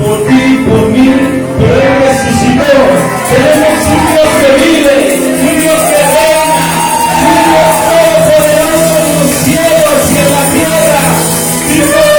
por ti, por mí, pero Él resucitó. Tenemos un Dios que vive, un Dios que reina, un Dios todopoderoso en los cielos y en la tierra. Y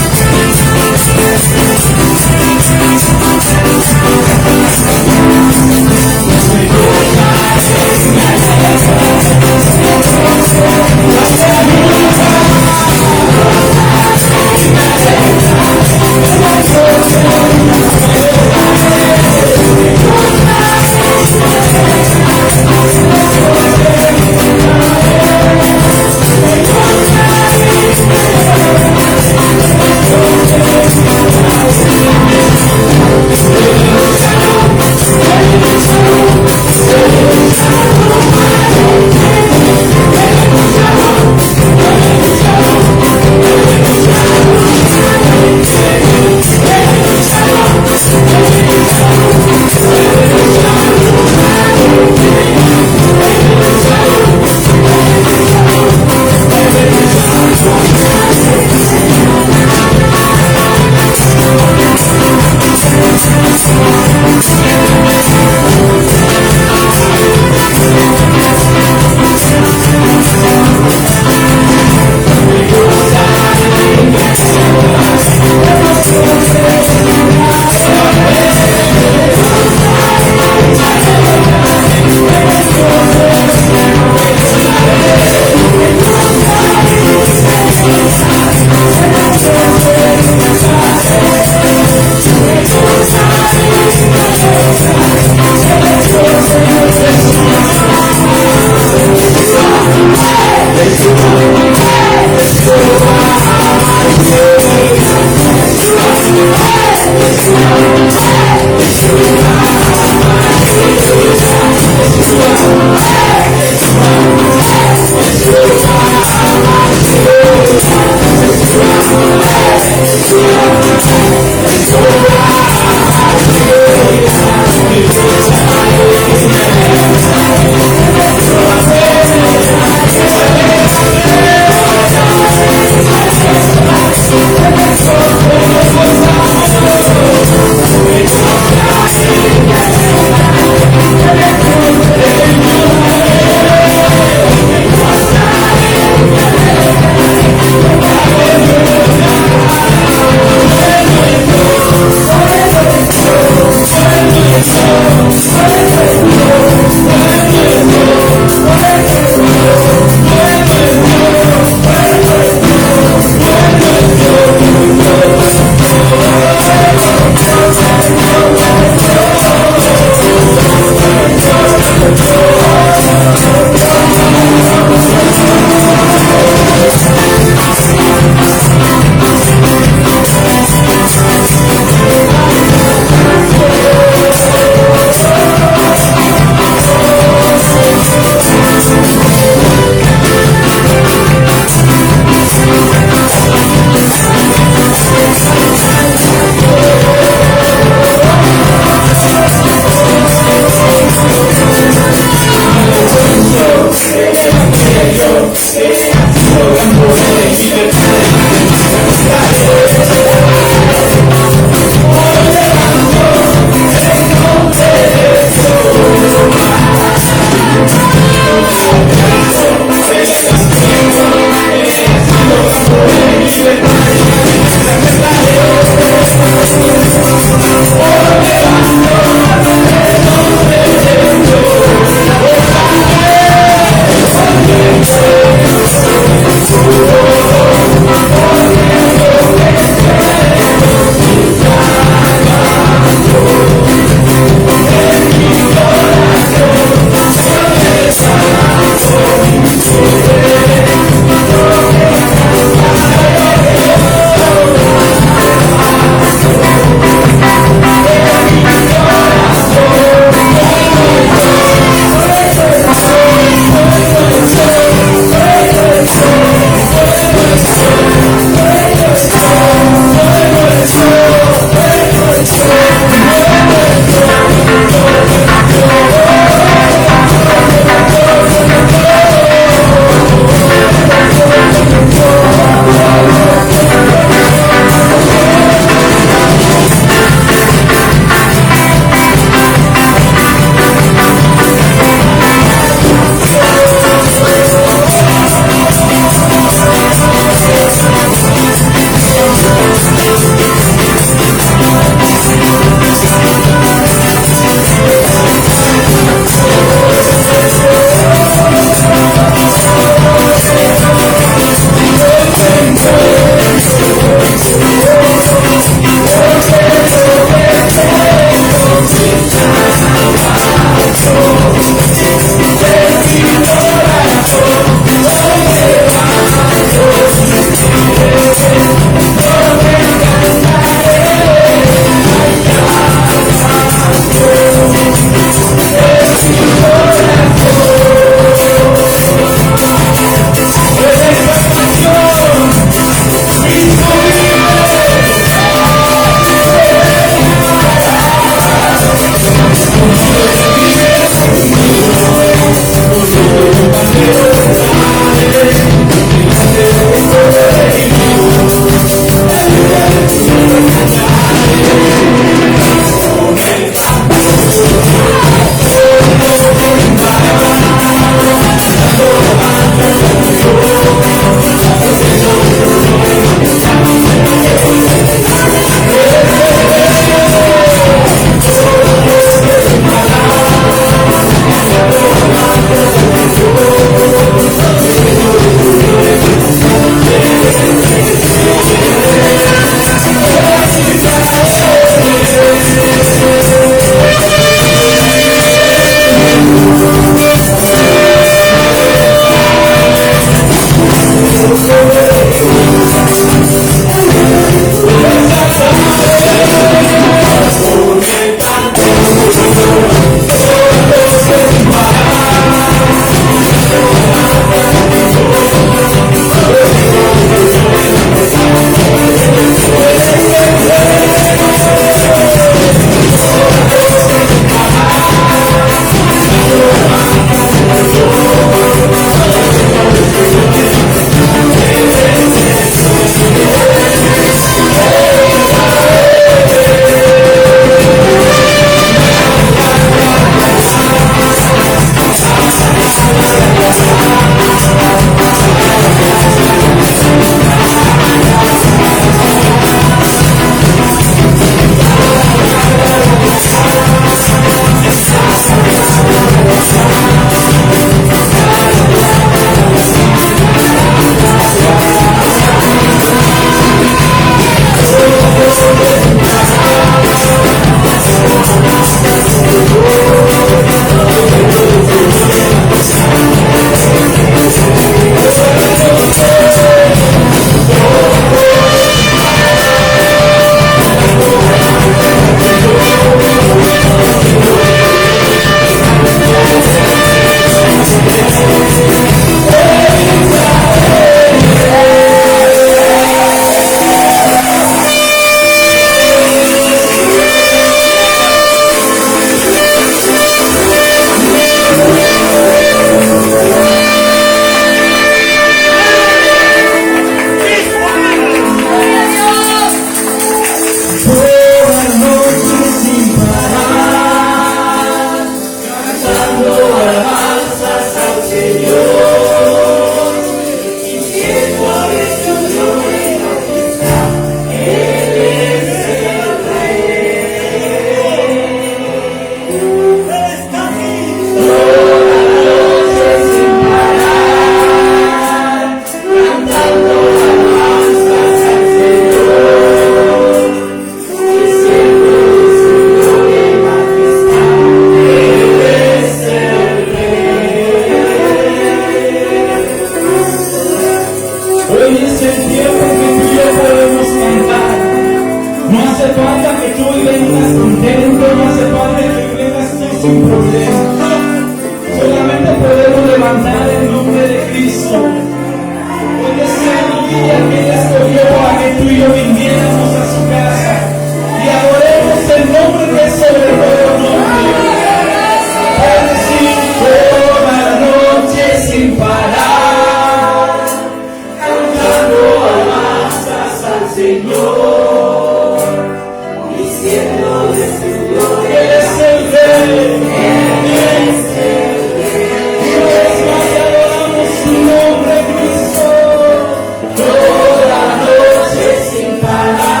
Toda noche sin parar.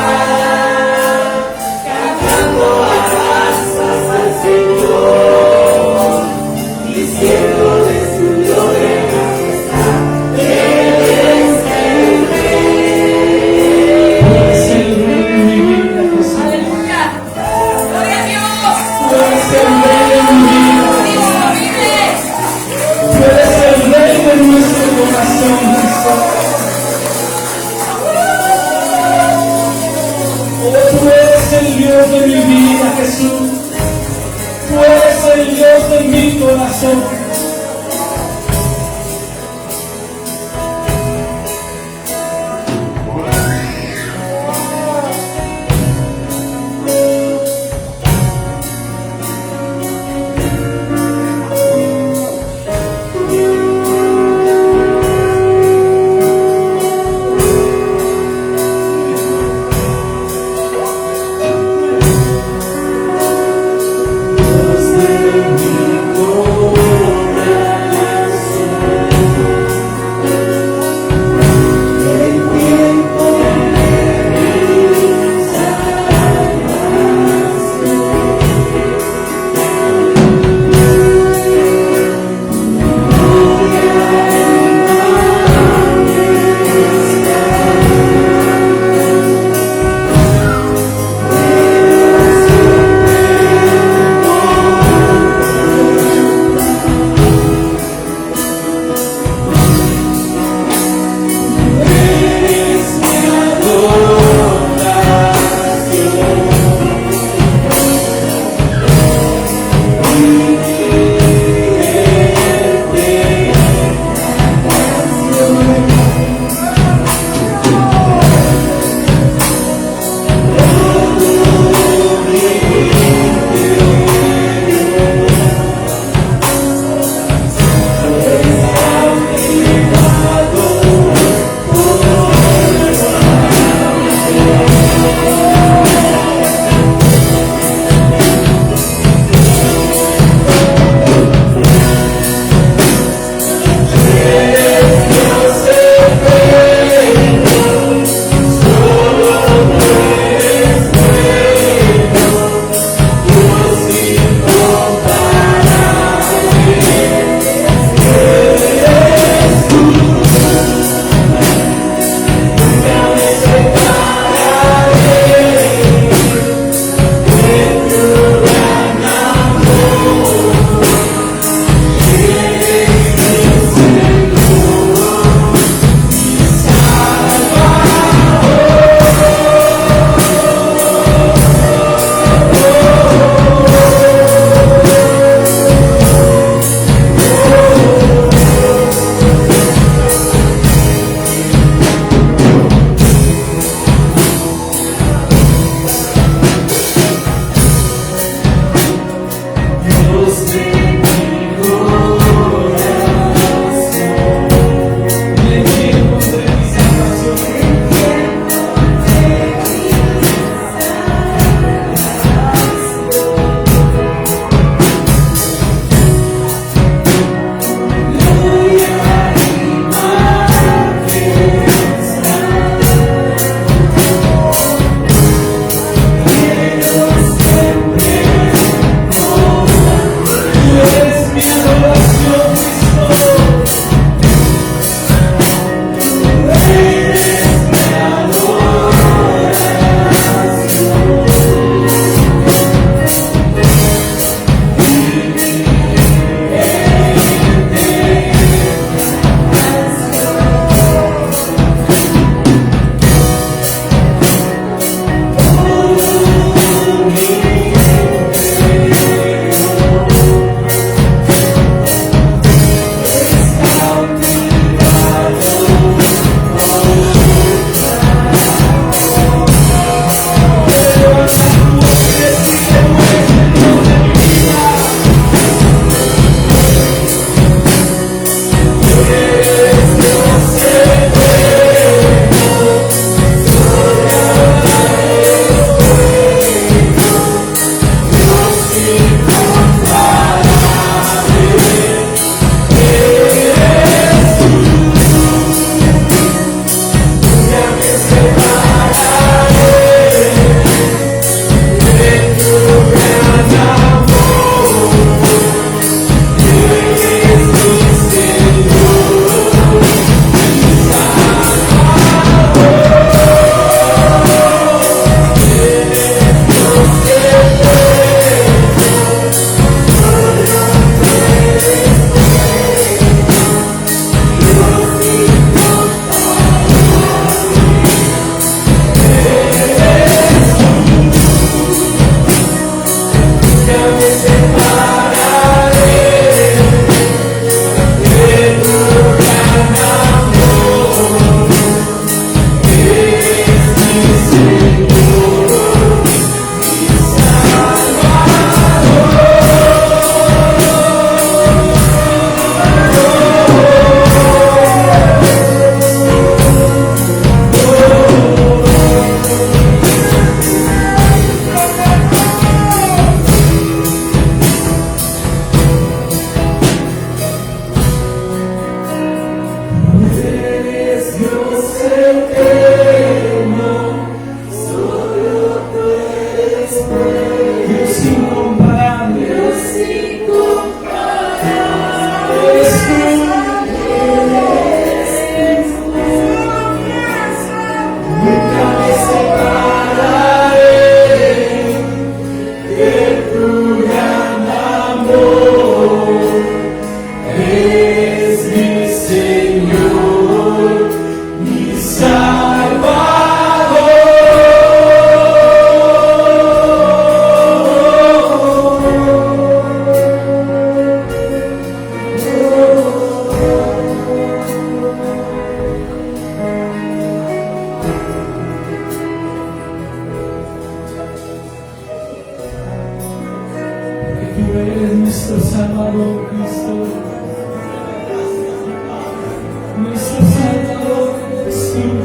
nuestro Salvador, Jesús.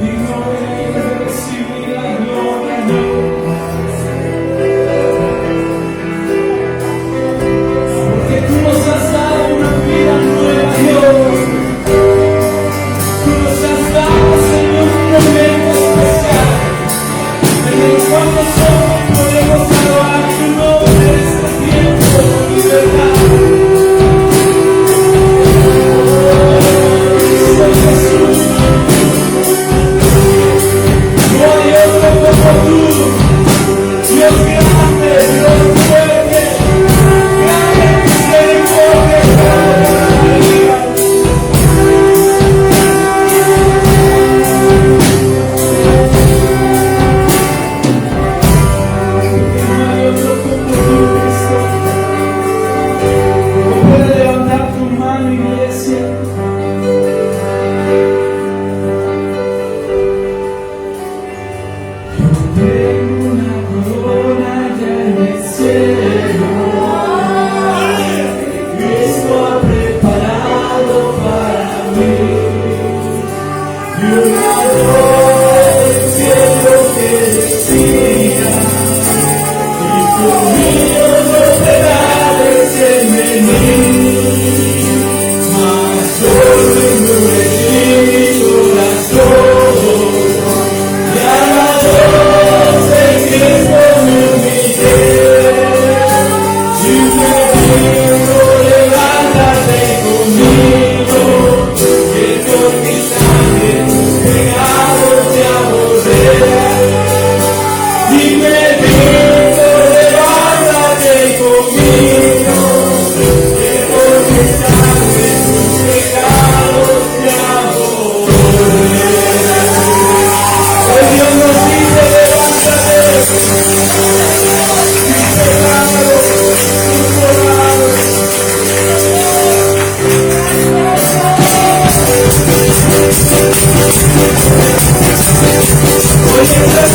Digno eres de recibir la gloria, porque tú nos has dado una vida nueva, Dios. Tú nos has dado, Señor, un momento especial en el cual nosotros podemos alabar tu nombre en este tiempo con libertad. Soy Jesús. No hay otro como tú, Dios grande, Dios fuerte, grande misericordia, grande sabiduría. No hay otro como tú, Cristo. No puedes levantar tu mano, iglesia. Tengo una corona ya en el cielo, Cristo ha preparado para mí, y una voz del cielo que decía, y conmigo no pecares en mí, mas solo endurecí mi corazón. Y a la voz de Cristo me humillé, y me dijo, levántate conmigo, que con mi sangre tus pecados ya borré. Y me dijo, levántate conmigo, que con mi sangre tus pecados ya borré. Hoy Dios nos dice, levántate, tus pecados, tus borrados. Hoy estás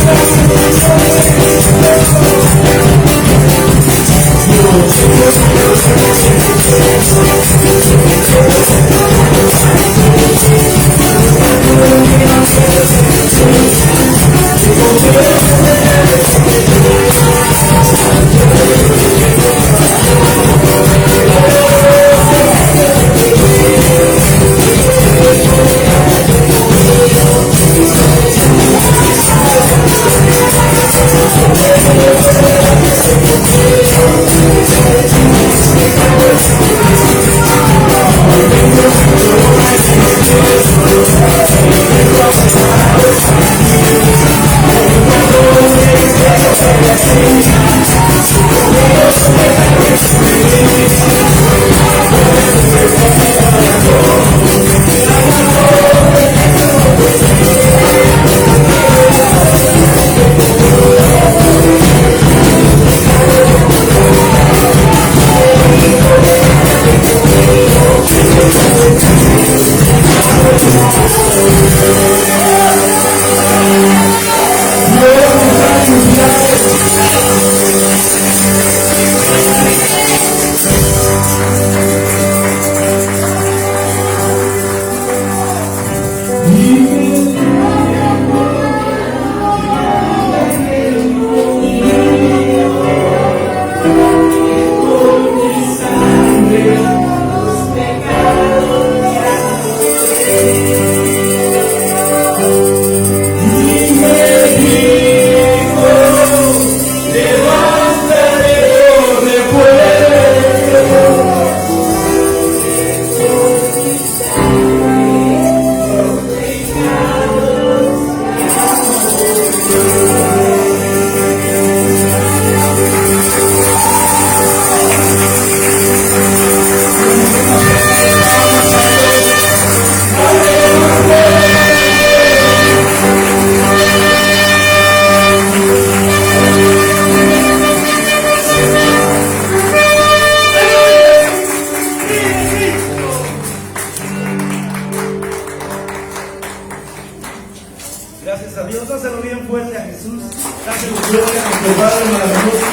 Gracias a Dios, dáselo bien fuerte a Jesús, dáselo gloria a nuestro Padre maravilloso.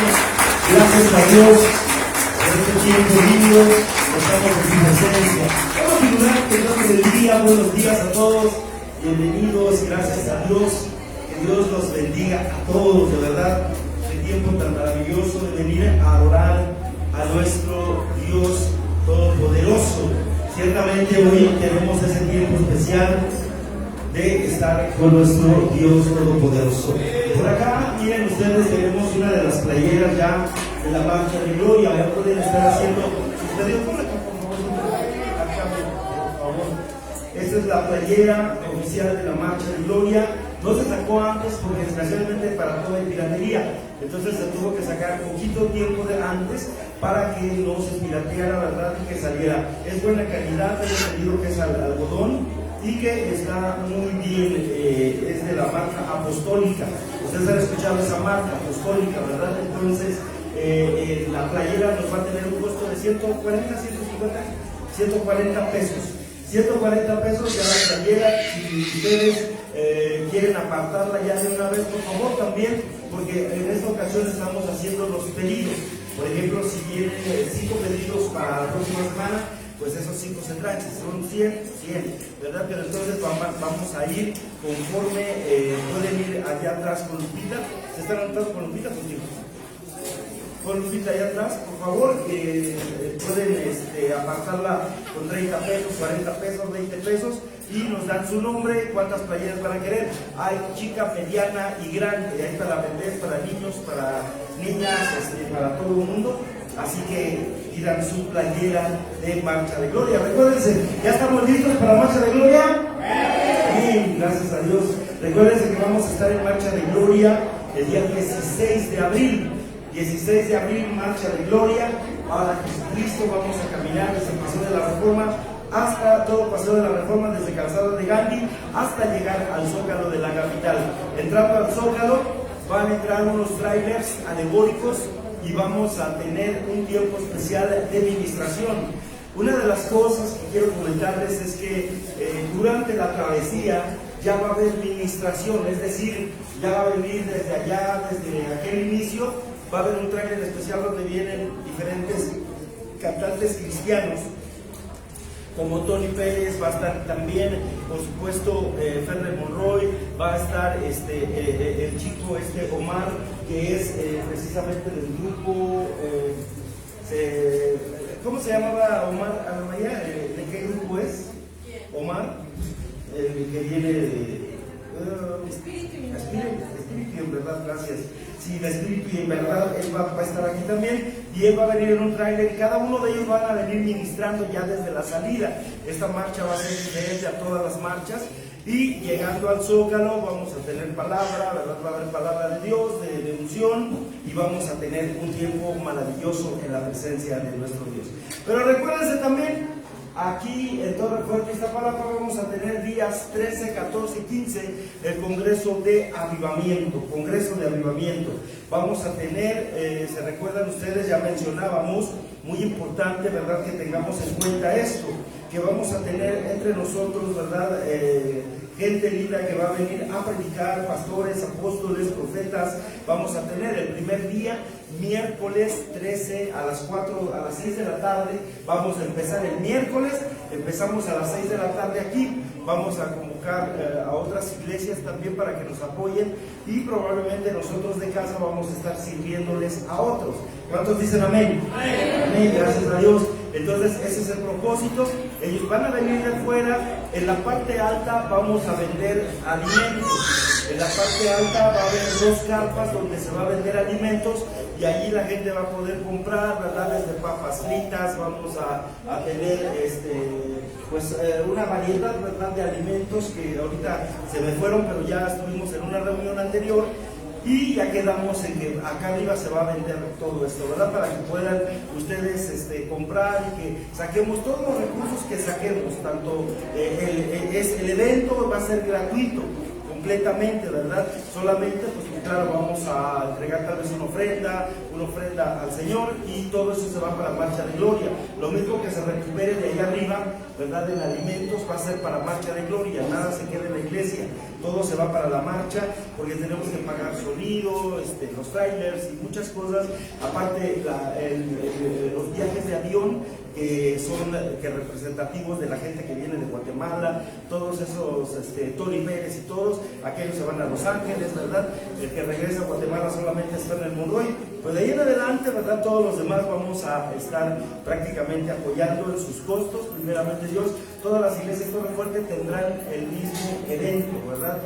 Gracias a Dios. Buenos días a todos. Bienvenidos, gracias a Dios. Que Dios los bendiga a todos, de verdad. Este tiempo tan maravilloso de venir a adorar a nuestro Dios Todopoderoso. Ciertamente hoy tenemos ese tiempo especial de estar con nuestro Dios Todopoderoso. Por acá, miren ustedes, tenemos una de las playeras ya de la marcha de gloria. Ya pueden estar haciendo. Esta es la playera oficial de la marcha de gloria. No se sacó antes porque especialmente para toda piratería. Entonces se tuvo que sacar poquito tiempo de antes para que no se pirateara, ¿verdad? Y que saliera. Es buena calidad, tengo entendido que es algodón y que está muy bien, es de la marca Apostólica. Ustedes han escuchado esa marca Apostólica, ¿verdad? Entonces la playera nos va a tener un costo de 140 pesos. 140 pesos ya la playera. Si ustedes quieren apartarla ya de una vez, por favor, también, porque en esta ocasión estamos haciendo los pedidos. Por ejemplo, si vienen 5 pedidos para la próxima semana, pues esos 5 se traen. Si son 100, ¿verdad? Pero entonces vamos a ir conforme, pueden ir allá atrás con Lupita. ¿Se están anotando con Lupita? Con Lupita allá atrás, por favor, pueden apartarla con 30 pesos, 40 pesos, 20 pesos y nos dan su nombre, cuántas playeras van a querer. Hay chica, mediana y grande, hay para bebés, para niños, para niñas, para todo el mundo. Así que tiran su playera de Marcha de Gloria. Recuérdense, ¿ya estamos listos para Marcha de Gloria? Bien, gracias a Dios. Recuérdense que vamos a estar en Marcha de Gloria el día 16 de abril. 16 de abril, Marcha de Gloria para Jesucristo. Vamos a caminar desde el Paseo de la Reforma hasta todo Paseo de la Reforma, desde Calzada de Gandhi hasta llegar al Zócalo de la capital. Entrando al Zócalo van a entrar unos trailers alegóricos y vamos a tener un tiempo especial de ministración. Una de las cosas que quiero comentarles es que durante la travesía ya va a haber ministración, es decir, ya va a venir desde allá, desde aquel inicio. Va a haber un trailer especial donde vienen diferentes cantantes cristianos, como Tony Pérez, va a estar también, por supuesto, Ferrer Monroy, va a estar el chico Omar, que es precisamente del grupo, ¿cómo se llamaba Omar? Ana María, ¿de qué grupo es? Omar, el que viene de Espíritu y en verdad, gracias. Sí, de Espíritu y en verdad, él va a estar aquí también y él va a venir en un tráiler y cada uno de ellos van a venir ministrando ya desde la salida. Esta marcha va a ser diferente a todas las marchas y llegando al Zócalo vamos a tener palabra, ¿verdad? Va a haber palabra de Dios, de unción y vamos a tener un tiempo maravilloso en la presencia de nuestro Dios. Pero recuérdense también, aquí en Torre Fuerte, Iztapalapa, vamos a tener días 13, 14 y 15 el Congreso de Avivamiento. Vamos a tener, se recuerdan ustedes, ya mencionábamos, muy importante, ¿verdad? Que tengamos en cuenta esto, que vamos a tener entre nosotros, ¿verdad? Gente linda que va a venir a predicar, pastores, apóstoles, profetas. Vamos a tener el primer día, miércoles 13 a las 6 de la tarde. Vamos a empezar el miércoles, empezamos a las 6 de la tarde aquí. Vamos a convocar a otras iglesias también para que nos apoyen y probablemente nosotros de casa vamos a estar sirviéndoles a otros. ¿Cuántos dicen amén? Amén, gracias a Dios. Entonces ese es el propósito. Ellos van a venir de fuera. En la parte alta vamos a vender alimentos. En la parte alta va a haber 2 carpas donde se va a vender alimentos y allí la gente va a poder comprar, ¿verdad? Desde papas fritas, vamos a tener una variedad, ¿verdad? De alimentos que ahorita se me fueron, pero ya estuvimos en una reunión anterior. Y ya quedamos en que acá arriba se va a vender todo esto, ¿verdad? Para que puedan ustedes comprar y que saquemos todos los recursos que saquemos, tanto el evento va a ser gratuito, completamente, ¿verdad? Solamente, pues claro, vamos a entregar tal vez una ofrenda al Señor y todo eso se va para Marcha de Gloria. Lo mismo que se recupere de ahí arriba, ¿verdad? En alimentos va a ser para Marcha de Gloria, nada se queda en la iglesia, todo se va para la marcha, porque tenemos que pagar sonido, los trailers y muchas cosas, aparte los viajes de avión que son representativos de la gente que viene de Guatemala, todos esos, Tony Pérez y todos, aquellos se van a Los Ángeles, ¿verdad? El que regresa a Guatemala solamente está en el Monroy, pues de ahí en adelante, ¿verdad? Todos los demás vamos a estar prácticamente apoyando en sus costos, primeramente Dios. Todas las iglesias Torre Fuerte tendrán el mismo evento, ¿verdad?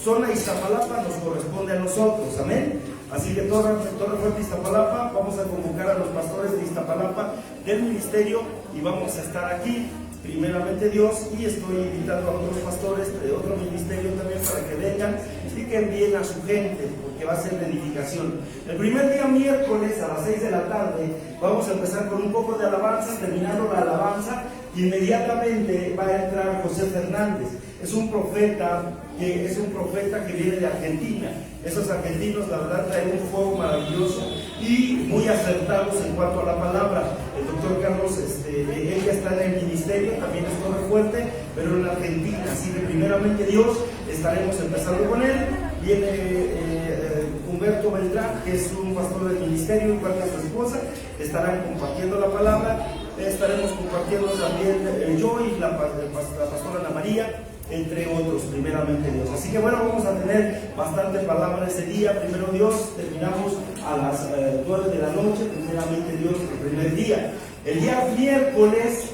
Zona Iztapalapa nos corresponde a nosotros, amén. Así que Torre Fuerte Iztapalapa, vamos a convocar a los pastores de Iztapalapa del ministerio y vamos a estar aquí, primeramente Dios, y estoy invitando a otros pastores de otro ministerio también para que vengan y que envíen a su gente, porque va a ser de edificación. El primer día, miércoles, a las 6 de la tarde, vamos a empezar con un poco de alabanza. Terminando la alabanza, inmediatamente va a entrar José Fernández. Es un profeta que viene de Argentina. Esos argentinos, la verdad, traen un fuego maravilloso y muy acertados en cuanto a la palabra. El doctor Carlos, él ya está en el ministerio, también es Torre Fuerte, pero en Argentina. Así que primeramente Dios, estaremos empezando con él. Viene Humberto Beltrán, que es un pastor del ministerio, igual que su esposa, estarán compartiendo la palabra. Estaremos compartiendo también yo y la pastora Ana María, entre otros, primeramente Dios. Así que bueno, vamos a tener bastante palabra ese día. Primero Dios, terminamos a las 9 de la noche, primeramente Dios, el primer día. El día miércoles,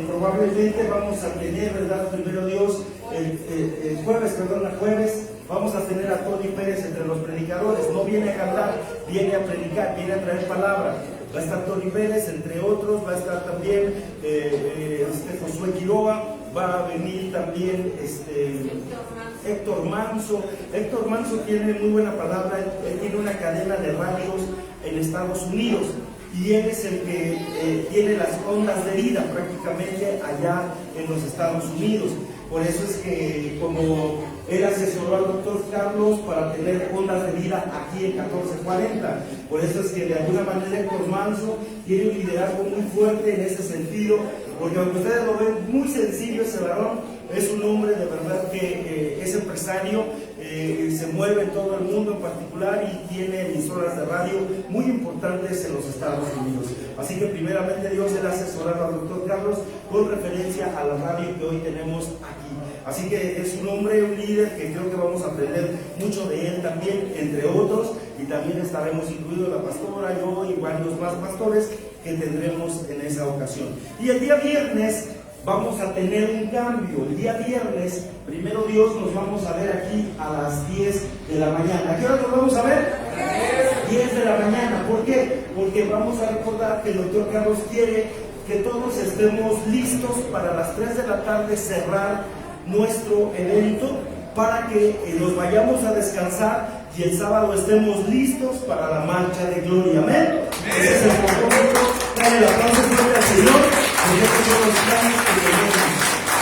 probablemente vamos a tener, ¿verdad? Primero Dios, el jueves, vamos a tener a Tony Pérez entre los predicadores. No viene a cantar, viene a predicar, viene a traer palabra. Va a estar Tony Pérez, entre otros, va a estar también Josué Quiroga, va a venir también Héctor Manso. Héctor Manso tiene muy buena palabra, él tiene una cadena de radios en Estados Unidos y él es el que tiene las ondas de vida prácticamente allá en los Estados Unidos. Por eso es que como él asesoró al doctor Carlos para tener ondas de vida aquí en 1440, por eso es que de alguna manera Héctor Manso tiene un liderazgo muy fuerte en ese sentido, porque aunque ustedes lo ven muy sencillo ese varón, es un hombre de verdad que es empresario, se mueve en todo el mundo en particular y tiene emisoras de radio muy importantes en los Estados Unidos. Así que primeramente Dios, él asesorado al doctor Carlos con referencia a la radio que hoy tenemos aquí. Así que es un hombre, un líder que creo que vamos a aprender mucho de él también, entre otros, y también estaremos incluidos la pastora, yo y varios más pastores que tendremos en esa ocasión. Y el día viernes vamos a tener un cambio. El día viernes, primero Dios, nos vamos a ver aquí a las 10 de la mañana. ¿A qué hora nos vamos a ver? 10 de la mañana. ¿Por qué? Porque vamos a recordar que el doctor Carlos quiere que todos estemos listos para las 3 de la tarde cerrar nuestro evento para que nos vayamos a descansar y el sábado estemos listos para la marcha de gloria. Amén. Ese es el propósito. Dale el aplauso fuerte al Señor, porque estos son los planes que tenemos,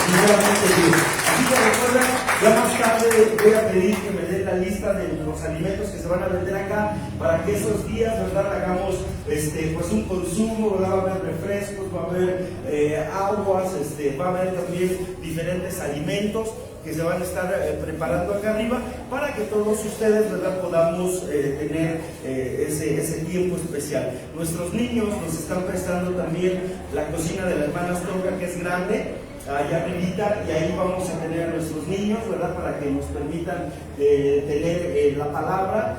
sinceramente Dios. Así que recuerda, ya más tarde voy a pedir que me den la lista de los alimentos que se van a vender acá para que esos días, ¿verdad?, hagamos pues un consumo, ¿verdad? Va a haber refrescos, va a haber aguas, va a haber también diferentes alimentos que se van a estar preparando acá arriba para que todos ustedes, ¿verdad?, podamos tener ese tiempo especial. Nuestros niños nos están prestando también la cocina de la hermana Astorga, que es grande, allá arribita, y ahí vamos a tener a nuestros niños, ¿verdad?, para que nos permitan tener la palabra.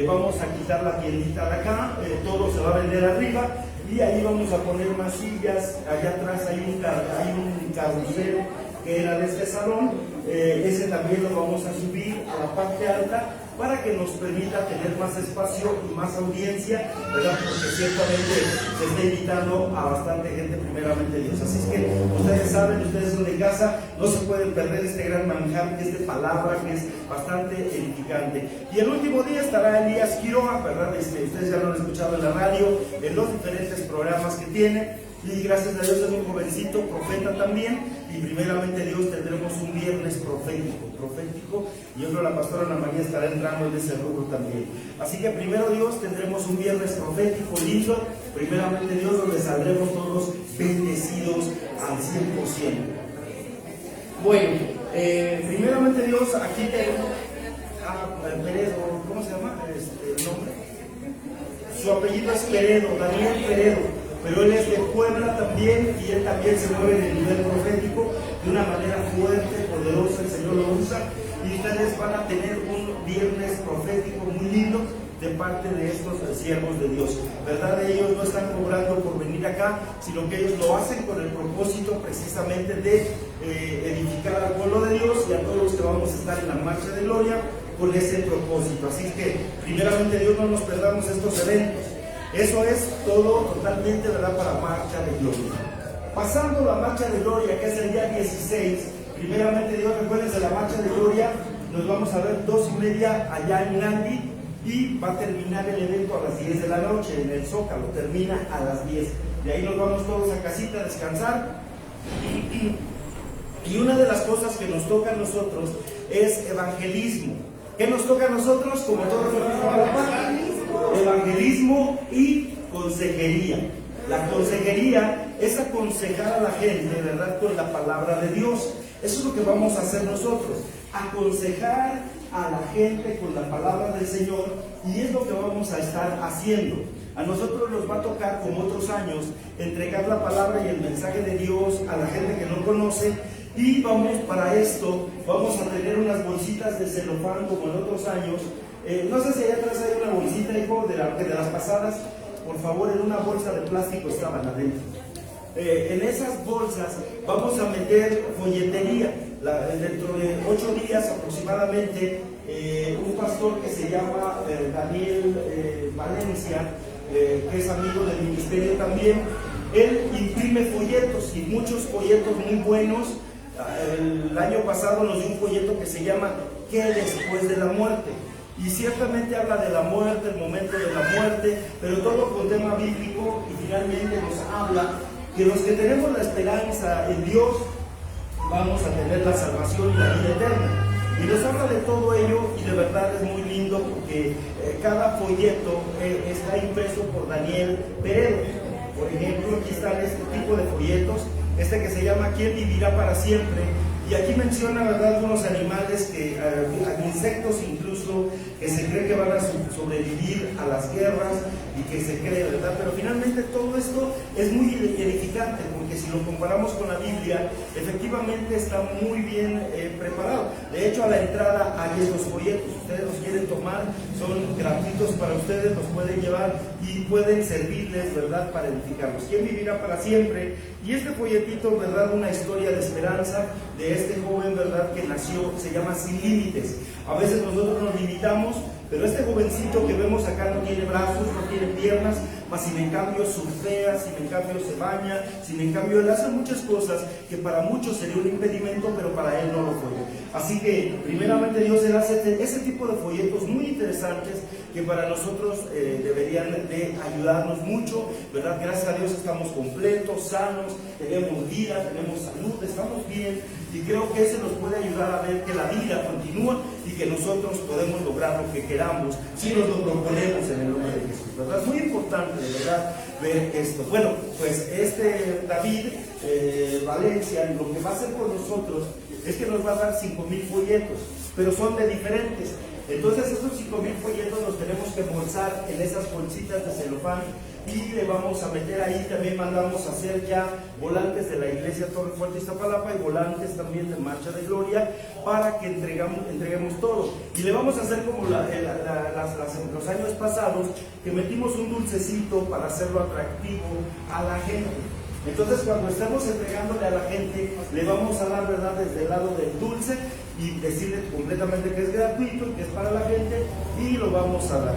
Vamos a quitar la tiendita de acá, todo se va a vender arriba, y ahí vamos a poner más sillas. Allá atrás hay un carrusel que era de este salón, ese también lo vamos a subir a la parte alta para que nos permita tener más espacio y más audiencia, ¿verdad? Porque ciertamente se está invitando a bastante gente, primeramente Dios. Así es que ustedes saben, ustedes son de casa, no se pueden perder este gran manjar que es de palabra, que es bastante edificante. Y el último día estará Elías Quiroga, ¿verdad? Ustedes ya lo han escuchado en la radio, en los diferentes programas que tiene. Y gracias a Dios es un jovencito, profeta también, y primeramente Dios tendremos un viernes profético, y yo creo la pastora Ana María estará entrando en ese rubro también. Así que primero Dios tendremos un viernes profético lindo, primeramente Dios, donde saldremos todos bendecidos al 100%. Bueno, primeramente Dios, aquí tengo a Peredo, ¿cómo se llama el nombre? Su apellido es Peredo, Daniel Peredo. pero él es de Puebla también, y él también se mueve en el nivel profético de una manera fuerte, poderosa. El Señor lo usa, y ustedes van a tener un viernes profético muy lindo de parte de estos siervos de Dios, ¿verdad? Ellos no están cobrando por venir acá, sino que ellos lo hacen con el propósito precisamente de edificar al pueblo de Dios y a todos los que vamos a estar en la marcha de gloria con ese propósito. Así que primeramente Dios, no nos perdamos estos eventos. Eso es todo totalmente, ¿verdad?, para marcha de gloria. Pasando la marcha de gloria, que es el día 16, primeramente Dios, recuerden, de la marcha de gloria nos vamos a ver 2:30 allá en Nandi, y va a terminar el evento a las 10 de la noche en el Zócalo, termina a las 10. De ahí nos vamos todos a casita a descansar. Y una de las cosas que nos toca a nosotros es evangelismo. ¿Qué nos toca a nosotros? Como todos los evangelismo y consejería. La consejería es aconsejar a la gente, ¿verdad?, con la palabra de Dios. Eso es lo que vamos a hacer nosotros, aconsejar a la gente con la palabra del Señor, y es lo que vamos a estar haciendo. A nosotros nos va a tocar, como otros años, entregar la palabra y el mensaje de Dios a la gente que no conoce, y para esto vamos a tener unas bolsitas de celofán como en otros años. No sé si allá atrás hay una bolsita, hijo, de las pasadas. Por favor, en una bolsa de plástico estaban adentro. En esas bolsas vamos a meter folletería. Dentro de 8 días aproximadamente, un pastor que se llama Daniel Valencia, que es amigo del ministerio también, él imprime folletos, y muchos folletos muy buenos. El año pasado nos dio un folleto que se llama ¿Qué después de la muerte? Y ciertamente habla de la muerte, el momento de la muerte, pero todo con tema bíblico, y finalmente nos habla que los que tenemos la esperanza en Dios vamos a tener la salvación y la vida eterna. Y nos habla de todo ello, y de verdad es muy lindo porque cada folleto está impreso por Daniel Peredo. Por ejemplo, aquí están este tipo de folletos, este que se llama ¿Quién vivirá para siempre? Y aquí menciona, ¿verdad?, algunos animales, insectos incluso, que se cree que van a sobrevivir a las guerras, y que se cree, ¿verdad? Pero finalmente todo esto es muy edificante, porque si lo comparamos con la Biblia, efectivamente está muy bien preparado. De hecho, a la entrada hay estos folletos. Ustedes los quieren tomar, son gratuitos para ustedes, los pueden llevar y pueden servirles, ¿verdad?, para edificarlos. ¿Quién vivirá para siempre? Y este folletito, ¿verdad?, una historia de esperanza de este joven, ¿verdad?, que nació, se llama Sin Límites. A veces nosotros nos limitamos, pero este jovencito que vemos acá no tiene brazos, no tiene piernas, mas sin en cambio surfea, sin en cambio se baña, sin en cambio él hace muchas cosas que para muchos sería un impedimento, pero para él no lo fue. Así que primeramente Dios le hace ese tipo de folletos muy interesantes que para nosotros deberían de ayudarnos mucho, ¿verdad? Gracias a Dios estamos completos, sanos, tenemos vida, tenemos salud, estamos bien, y creo que ese nos puede ayudar a ver que la vida continúa y que nosotros podemos lograr lo que queramos si nos lo proponemos en el nombre de Jesús, ¿verdad? Es muy importante, de verdad, ver esto. Bueno, pues David Valencia, lo que va a hacer con nosotros es que nos va a dar 5,000 folletos, pero son de diferentes. Entonces esos 5,000 folletos los tenemos que embolsar en esas bolsitas de celofán, y le vamos a meter ahí. También mandamos a hacer ya volantes de la iglesia Torre Fuerte Iztapalapa y volantes también de Marcha de Gloria, para que entreguemos todo. Y le vamos a hacer como los años pasados, que metimos un dulcecito para hacerlo atractivo a la gente. Entonces, cuando estemos entregándole a la gente, le vamos a dar, ¿verdad?, desde el lado del dulce, y decirle completamente que es gratuito y que es para la gente, y lo vamos a dar.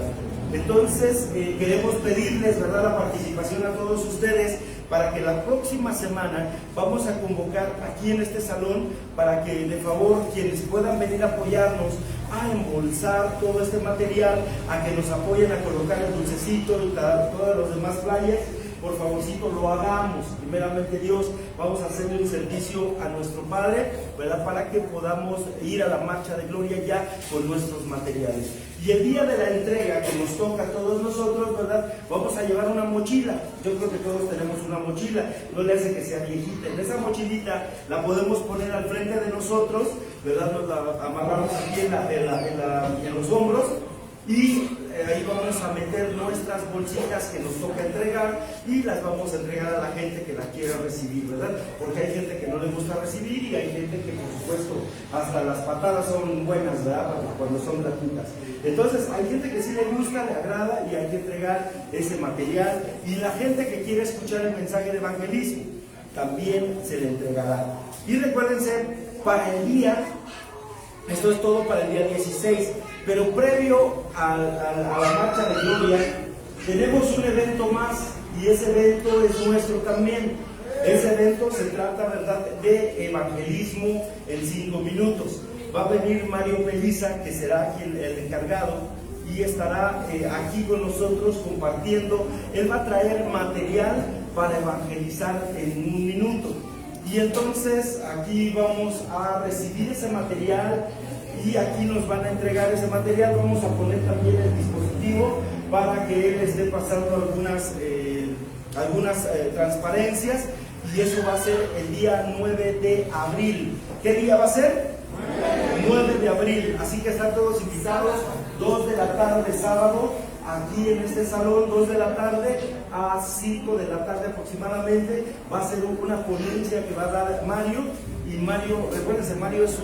Entonces, queremos pedirles, ¿verdad?, la participación a todos ustedes, para que la próxima semana vamos a convocar aquí en este salón, para que de favor quienes puedan venir a apoyarnos a embolsar todo este material, a que nos apoyen a colocar el dulcecito y todos los demás flyers. Por favorcito lo hagamos. Primeramente Dios, vamos a hacerle un servicio a nuestro Padre, ¿verdad?, para que podamos ir a la marcha de gloria ya con nuestros materiales. Y el día de la entrega, que nos toca a todos nosotros, ¿verdad?, vamos a llevar una mochila. Yo creo que todos tenemos una mochila, no le hace que sea viejita. En esa mochilita la podemos poner al frente de nosotros, ¿verdad?, nos la amarramos aquí en los hombros, y ahí vamos a meter nuestras bolsitas que nos toca entregar y las vamos a entregar a la gente que la quiera recibir, ¿verdad? Porque hay gente que no le gusta recibir y hay gente que, por supuesto, hasta las patadas son buenas, ¿verdad? Cuando son gratuitas. Entonces, hay gente que sí le gusta, le agrada y hay que entregar ese material. Y la gente que quiere escuchar el mensaje de evangelismo, también se le entregará. Y recuérdense, para el día, esto es todo para el día 16, pero previo a la marcha de gloria, tenemos un evento más y ese evento es nuestro también. Ese evento se trata, ¿verdad?, de evangelismo en 5 minutos. Va a venir Mario Peliza, que será el encargado, y estará aquí con nosotros compartiendo. Él va a traer material para evangelizar en 1 minuto. Y entonces aquí vamos a recibir ese material y aquí nos van a entregar ese material. Vamos a poner también el dispositivo para que él esté pasando algunas transparencias, y eso va a ser el día 9 de abril. ¿Qué día va a ser? 9 de abril. Así que están todos invitados, 2 de la tarde sábado, aquí en este salón, 2 de la tarde a 5 de la tarde aproximadamente. Va a ser una ponencia que va a dar Mario. Y Mario, recuérdense, Mario es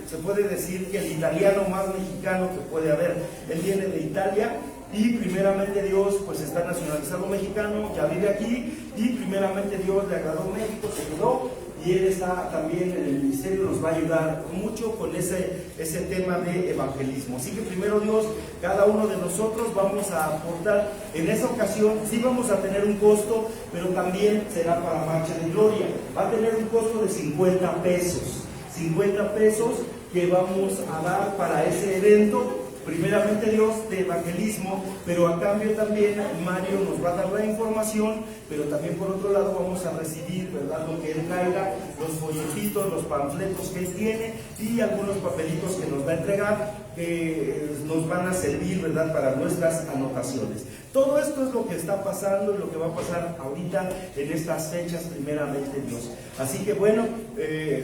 se puede decir que el italiano más mexicano que puede haber. Él viene de Italia y primeramente Dios pues está nacionalizado mexicano, ya vive aquí, y primeramente Dios le agradó México, se quedó, y él está también en el ministerio, nos va a ayudar mucho con ese tema de evangelismo. Así que primero Dios, cada uno de nosotros vamos a aportar. En esa ocasión sí vamos a tener un costo, pero también será para Marcha de Gloria. Va a tener un costo de 50 pesos. 50 pesos que vamos a dar para ese evento, primeramente Dios, de evangelismo, pero a cambio también Mario nos va a dar la información, pero también por otro lado vamos a recibir, ¿verdad?, lo que él traiga, los folletitos, los panfletos que él tiene y algunos papelitos que nos va a entregar, que nos van a servir, ¿verdad?, para nuestras anotaciones. Todo esto es lo que está pasando y lo que va a pasar ahorita en estas fechas, primeramente Dios. Así que bueno,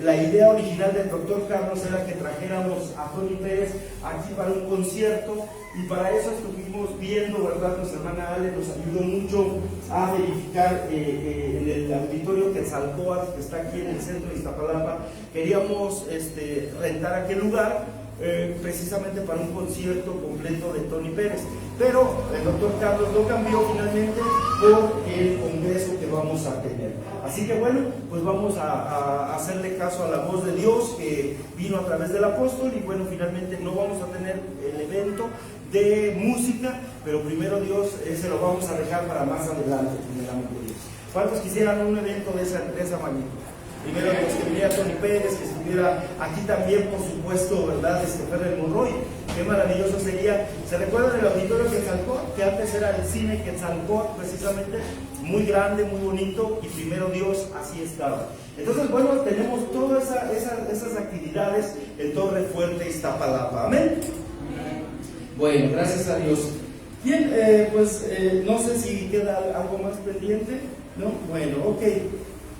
la idea original del doctor Carlos era que trajéramos a Tony Pérez aquí para un concierto, y para eso estuvimos viendo, ¿verdad? Nuestra hermana Ale nos ayudó mucho a verificar en el auditorio Quetzalcóatl, que está aquí en el centro de Iztapalapa. Queríamos rentar aquel lugar precisamente para un concierto completo de Tony Pérez, pero el doctor Carlos lo cambió finalmente por el congreso que vamos a tener. Así que bueno, pues vamos a hacerle caso a la voz de Dios que vino a través del apóstol, y bueno, finalmente no vamos a tener el evento de música, pero primero Dios, se lo vamos a dejar para más adelante, primeramente Dios. ¿Cuántos quisieran un evento de esa magnitud? Primero Dios, que viniera Tony Pérez, que estuviera aquí también, por supuesto, ¿verdad?, Ferrer Monroy. Qué maravilloso sería. ¿Se recuerdan del auditorio Quetzalcóatl? Que antes era el cine Quetzalcóatl, precisamente, muy grande, muy bonito, y primero Dios así estaba. Entonces, bueno, tenemos todas esas actividades en Torre Fuerte, Iztapalapa. Amén. Bueno, gracias a Dios. Bien, no sé si queda algo más pendiente, ¿no? Bueno, ok.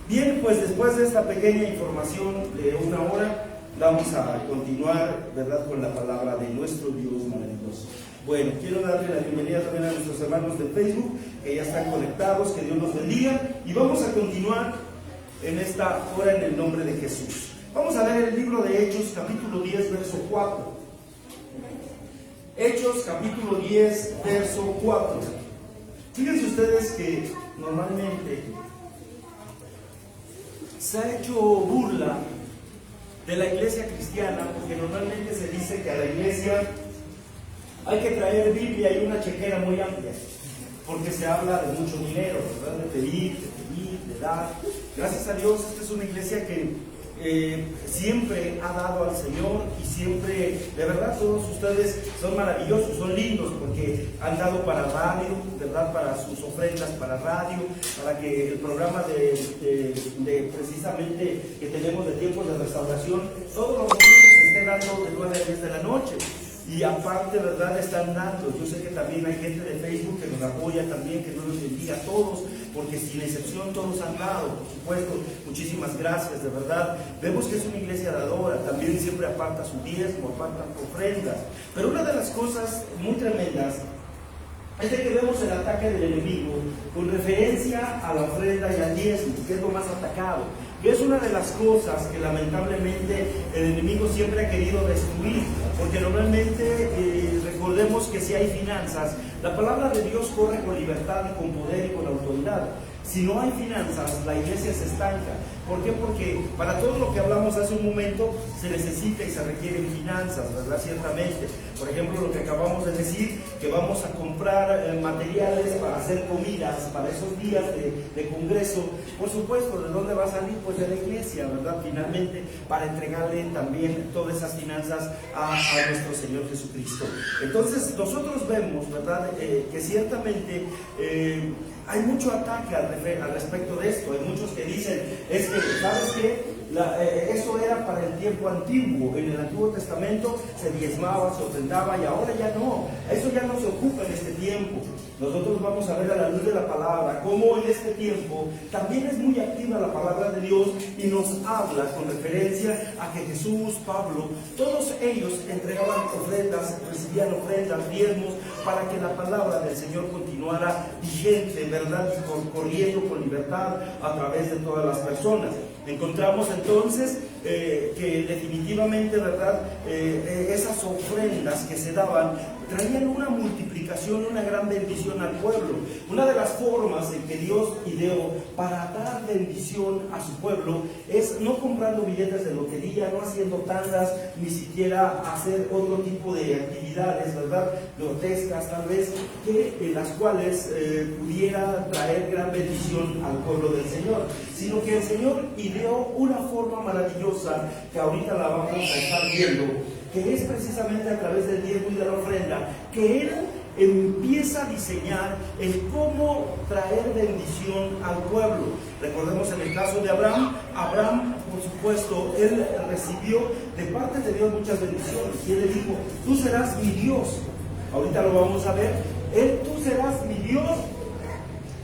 Bien, pues después de esta pequeña información de 1 hora, vamos a continuar, ¿verdad?, con la palabra de nuestro Dios maravilloso. Bueno, quiero darle la bienvenida también a nuestros hermanos de Facebook, que ya están conectados, que Dios los bendiga, y vamos a continuar en esta hora en el nombre de Jesús. Vamos a ver el libro de Hechos, capítulo 10, verso 4. Hechos, capítulo 10, verso 4. Fíjense ustedes que normalmente se ha hecho burla de la iglesia cristiana, porque normalmente se dice que a la iglesia hay que traer Biblia y una chequera muy amplia, porque se habla de mucho dinero, ¿verdad?, de pedir, de dar. Gracias a Dios, esta es una iglesia que siempre ha dado al Señor, y siempre, de verdad, todos ustedes son maravillosos, son lindos, porque han dado para radio, ¿verdad?, para sus ofrendas para radio, para que el programa de precisamente que tenemos de tiempos de restauración, todos los domingos se esté dando de 9 a 10 de la noche. Y aparte, ¿verdad?, están dando. Yo sé que también hay gente de Facebook que nos apoya también, que Dios los bendiga a todos. porque sin excepción todos han dado, por supuesto. Muchísimas gracias, de verdad. Vemos que es una iglesia dadora, también siempre aparta su diezmo, aparta ofrendas. Pero una de las cosas muy tremendas es de que vemos el ataque del enemigo con referencia a la ofrenda y al diezmo, que es lo más atacado. Y es una de las cosas que lamentablemente el enemigo siempre ha querido destruir, porque normalmente recordemos que si hay finanzas, la palabra de Dios corre con libertad y con poder y con autoridad. Si no hay finanzas, la iglesia se estanca. ¿Por qué? Porque para todo lo que hablamos hace un momento se necesita y se requieren finanzas, ¿verdad? Ciertamente. Por ejemplo, lo que acabamos de decir, que vamos a comprar materiales para hacer comidas para esos días de congreso. Por supuesto, ¿de dónde va a salir? Pues de la iglesia, ¿verdad? Finalmente, para entregarle también todas esas finanzas a nuestro Señor Jesucristo. Entonces, nosotros vemos, ¿verdad? Que ciertamente hay mucho ataque al respecto de esto. Hay muchos que dicen, es que, ¿sabes qué? Eso era para el tiempo antiguo. En el Antiguo Testamento se diezmaba, se ofrendaba, y ahora ya no. Eso ya no se ocupa en este tiempo. Nosotros vamos a ver a la luz de la palabra cómo en este tiempo también es muy activa la palabra de Dios y nos habla con referencia a que Jesús, Pablo, todos ellos entregaban ofrendas, recibían ofrendas, diezmos, para que la palabra del Señor continuara vigente, ¿verdad? Y corriendo con libertad a través de todas las personas. Encontramos entonces que definitivamente, ¿verdad? Esas ofrendas que se daban traían una multiplicación, una gran bendición al pueblo. Una de las formas en que Dios ideó para dar bendición a su pueblo es no comprando billetes de lotería, no haciendo tandas, ni siquiera hacer otro tipo de actividades, ¿verdad? Grotescas tal vez, en las cuales pudiera traer gran bendición al pueblo del Señor, sino que el Señor ideó una forma maravillosa que ahorita la vamos a estar viendo, que es precisamente a través del diezmo y de la ofrenda, que Él empieza a diseñar el cómo traer bendición al pueblo. Recordemos en el caso de Abraham, por supuesto, él recibió de parte de Dios muchas bendiciones, y él le dijo, tú serás mi Dios. Ahorita lo vamos a ver. Tú serás mi Dios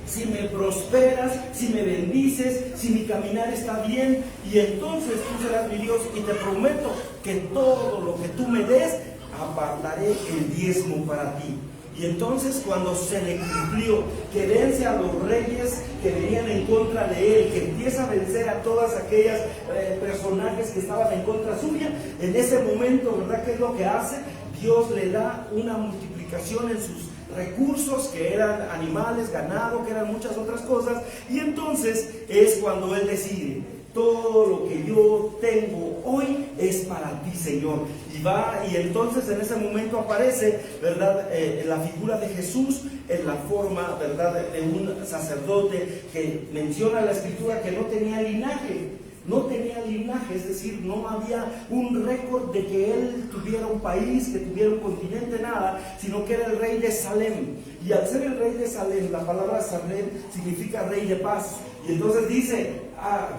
si me prosperas, si me bendices, si mi caminar está bien, y entonces tú serás mi Dios, y te prometo que todo lo que tú me des, apartaré el diezmo para ti. Y entonces cuando se le cumplió que vence a los reyes que venían en contra de él, que empieza a vencer a todas aquellas personajes que estaban en contra suya, en ese momento, ¿verdad? ¿Qué es lo que hace? Dios le da una multiplicación en sus recursos, que eran animales, ganado, que eran muchas otras cosas, y entonces es cuando él decide, todo lo que yo tengo hoy es para ti, Señor. Y entonces en ese momento aparece, ¿verdad? La figura de Jesús en la forma, ¿verdad?, de un sacerdote que menciona la Escritura que no tenía linaje. No tenía linaje, es decir, no había un récord de que él tuviera un país, que tuviera un continente, nada, sino que era el rey de Salem. Y al ser el rey de Salem, la palabra Salem significa rey de paz. Y entonces dice,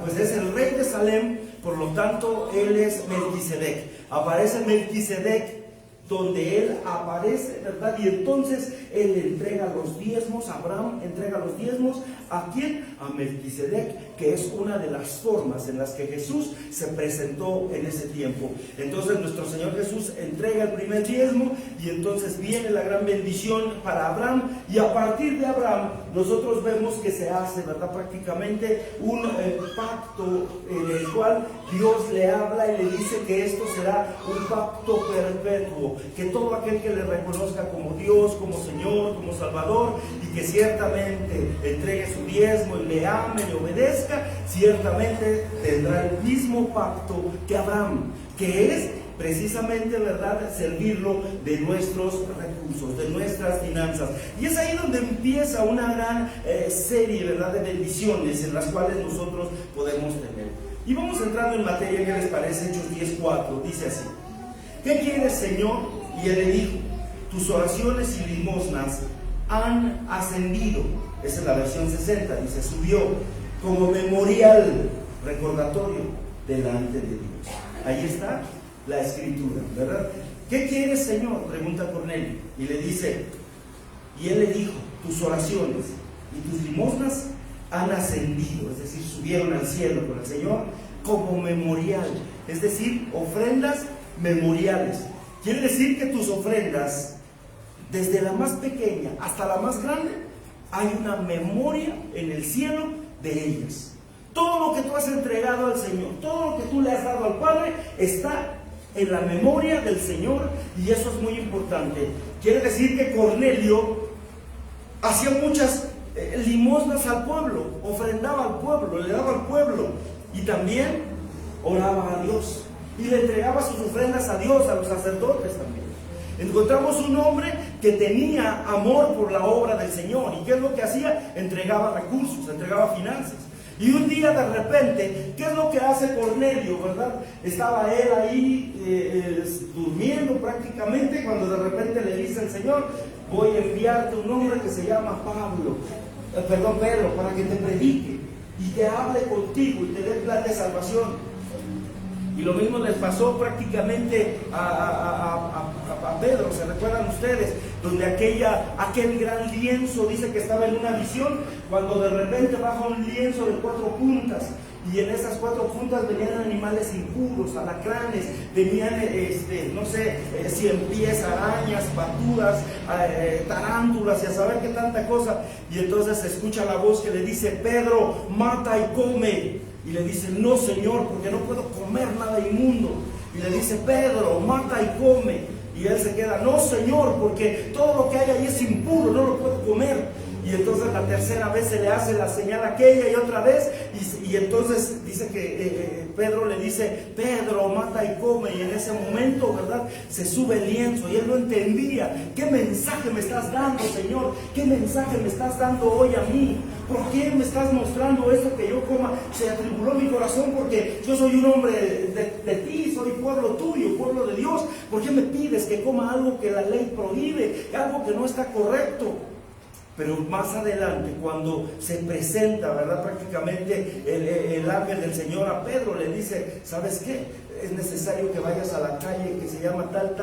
pues es el rey de Salem, por lo tanto, él es Melquisedec. Aparece Melquisedec donde él aparece, ¿verdad? Y entonces él entrega los diezmos, Abraham entrega los diezmos, ¿a quién? A Melquisedec, que es una de las formas en las que Jesús se presentó en ese tiempo. Entonces nuestro Señor Jesús entrega el primer diezmo, y entonces viene la gran bendición para Abraham, y a partir de Abraham nosotros vemos que se hace, ¿verdad?, prácticamente un pacto en el cual Dios le habla y le dice que esto será un pacto perpetuo, que todo aquel que le reconozca como Dios, como Señor, como Salvador, y que ciertamente entregue su diezmo y le ame, le obedezca, ciertamente tendrá el mismo pacto que Abraham, que es precisamente, ¿verdad?, servirlo de nuestros recursos, de nuestras finanzas. Y es ahí donde empieza una gran serie, ¿verdad?, de bendiciones en las cuales nosotros podemos tener. Y vamos entrando en materia. ¿Qué les parece? Hechos 10:4, dice así: ¿qué quieres, Señor? Y él le dijo, tus oraciones y limosnas han ascendido. Esa es la versión 60, dice, subió como memorial, recordatorio delante de Dios. Ahí está la escritura, ¿verdad? ¿Qué quieres, Señor?, pregunta Cornelio, y le dice, y él le dijo, tus oraciones y tus limosnas han ascendido, es decir, subieron al cielo con el Señor como memorial, es decir, ofrendas memoriales. Quiere decir que tus ofrendas, desde la más pequeña hasta la más grande, hay una memoria en el cielo de ellas. Todo lo que tú has entregado al Señor, todo lo que tú le has dado al Padre, está en la memoria del Señor, y eso es muy importante. Quiere decir que Cornelio hacía muchas limosnas al pueblo, ofrendaba al pueblo, le daba al pueblo, y también oraba a Dios y le entregaba sus ofrendas a Dios, a los sacerdotes también. Encontramos un hombre que tenía amor por la obra del Señor. ¿Y qué es lo que hacía? Entregaba recursos, entregaba finanzas. Y un día de repente, ¿qué es lo que hace Cornelio, verdad? Estaba él ahí durmiendo prácticamente, cuando de repente le dice el Señor: voy a enviarte un hombre que se llama Pedro, para que te predique y te hable contigo y te dé plan de salvación. Y lo mismo les pasó prácticamente a Pedro, ¿se recuerdan ustedes? Donde aquel gran lienzo, dice que estaba en una visión, cuando de repente baja un lienzo de 4 puntas, y en esas 4 puntas venían animales impuros, alacranes, venían, no sé, 100 pies, arañas, patudas, tarántulas, y a saber qué tanta cosa. Y entonces se escucha la voz que le dice: Pedro, mata y come. Y le dice: no, Señor, porque no puedo comer nada inmundo. Y le dice: Pedro, mata y come. Y él se queda: no, Señor, porque todo lo que hay ahí es impuro, no lo puedo comer. Y entonces la tercera vez se le hace la señal aquella y otra vez, y entonces dice que Pedro le dice: Pedro, mata y come. Y en ese momento, ¿verdad?, se sube el lienzo, y él no entendía. ¿Qué mensaje me estás dando, Señor? ¿Qué mensaje me estás dando hoy a mí? ¿Por qué me estás mostrando esto que yo coma? Se atribuló mi corazón, porque yo soy un hombre de ti, soy pueblo tuyo, pueblo de Dios. ¿Por qué me pides que coma algo que la ley prohíbe, algo que no está correcto? Pero más adelante, cuando se presenta, ¿verdad?, prácticamente el ángel del Señor a Pedro, le dice: ¿sabes qué? Es necesario que vayas a la calle que se llama tal,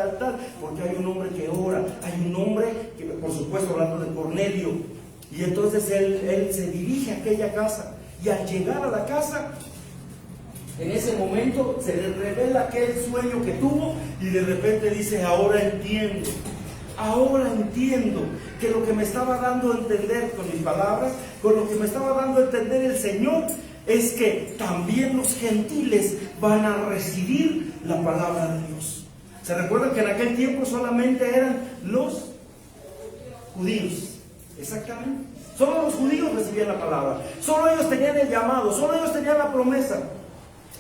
porque hay un hombre que ora, hay un hombre que, por supuesto, hablando de Cornelio. Y entonces él se dirige a aquella casa, y al llegar a la casa, en ese momento se le revela aquel sueño que tuvo, y de repente dice: ahora entiendo que lo que me estaba dando a entender con mis palabras, con lo que me estaba dando a entender el Señor, es que también los gentiles van a recibir la palabra de Dios. ¿Se recuerdan que en aquel tiempo solamente eran los judíos? Exactamente. Solo los judíos recibían la palabra, solo ellos tenían el llamado, solo ellos tenían la promesa.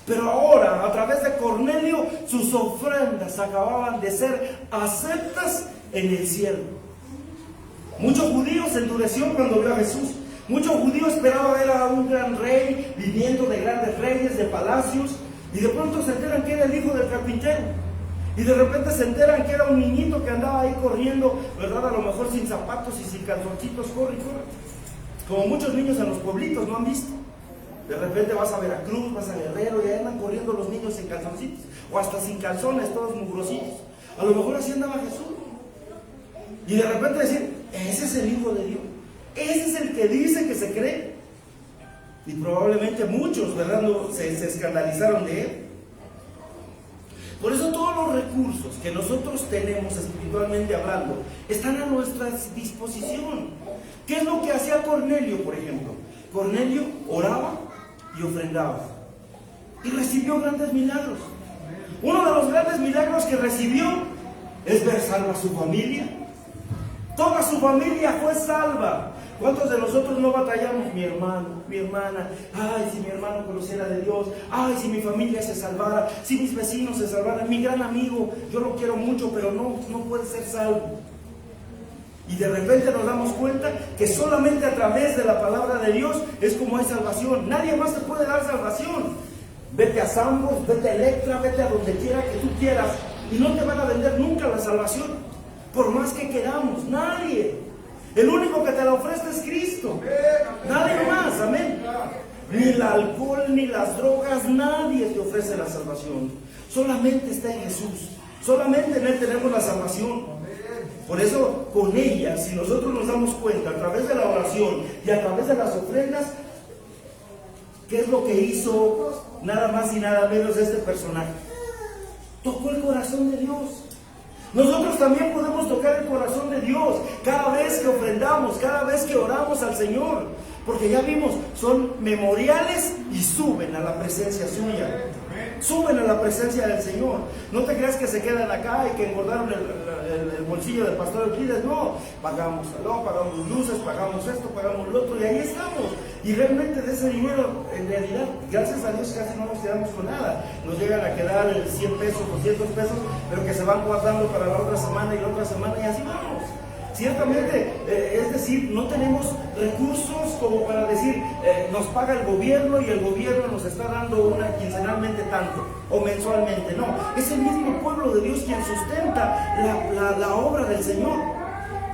Pero ahora, a través de Cornelio, sus ofrendas acababan de ser aceptas en el cielo. Muchos judíos se endurecieron cuando vio a Jesús. Muchos judíos esperaban ver a un gran rey, viniendo de grandes reyes, de palacios, y de pronto se enteran que era el hijo del carpintero. Y de repente se enteran que era un niñito que andaba ahí corriendo, ¿verdad? A lo mejor sin zapatos y sin calzoncitos, corre. Como muchos niños en los pueblitos, ¿no han visto? De repente vas a Veracruz, vas a Guerrero, y ahí andan corriendo los niños sin calzoncitos, o hasta sin calzones, todos mugrositos. A lo mejor así andaba Jesús. Y de repente decir: ese es el Hijo de Dios, ese es el que dice que se cree. Y probablemente muchos, ¿verdad?, se escandalizaron de él. Por eso todos los recursos que nosotros tenemos espiritualmente hablando están a nuestra disposición. ¿Qué es lo que hacía Cornelio, por ejemplo? Cornelio oraba y ofrendaba, y recibió grandes milagros. Uno de los grandes milagros que recibió es ver salva a su familia. Toda su familia fue salva. ¿Cuántos de nosotros no batallamos? Mi hermano, mi hermana, ay, si mi hermano conociera de Dios, ay, si mi familia se salvara, si mis vecinos se salvaran, mi gran amigo, yo lo quiero mucho, pero no puede ser salvo. Y de repente nos damos cuenta que solamente a través de la palabra de Dios es como hay salvación. Nadie más te puede dar salvación. Vete a Sambors, vete a Electra, vete a donde quiera que tú quieras, y no te van a vender nunca la salvación, por más que queramos. Nadie. El único que te la ofrece es Cristo. Nadie más, amén. Ni el alcohol, ni las drogas, nadie te ofrece la salvación. Solamente está en Jesús. Solamente en Él tenemos la salvación. Por eso, con ella, si nosotros nos damos cuenta, a través de la oración y a través de las ofrendas, ¿Qué es lo que hizo nada más y nada menos este personaje? Tocó el corazón de Dios. Nosotros también podemos tocar el corazón de Dios cada vez que ofrendamos, cada vez que oramos al Señor, porque ya vimos, son memoriales y suben a la presencia suya, suben a la presencia del Señor. No te creas que se quedan acá y que engordaron el bolsillo del pastor Euclides. No, pagamos salón, pagamos luces, pagamos esto, pagamos lo otro, y ahí estamos. Y realmente de ese dinero, en realidad, gracias a Dios, casi no nos quedamos con nada. Nos llegan a quedar 100 pesos, 200 pesos, pero que se van guardando para la otra semana y la otra semana, y así vamos. Ciertamente, es decir, no tenemos recursos como para decir, nos paga el gobierno y el gobierno nos está dando quincenalmente tanto o mensualmente. No, es el mismo pueblo de Dios quien sustenta la obra del Señor.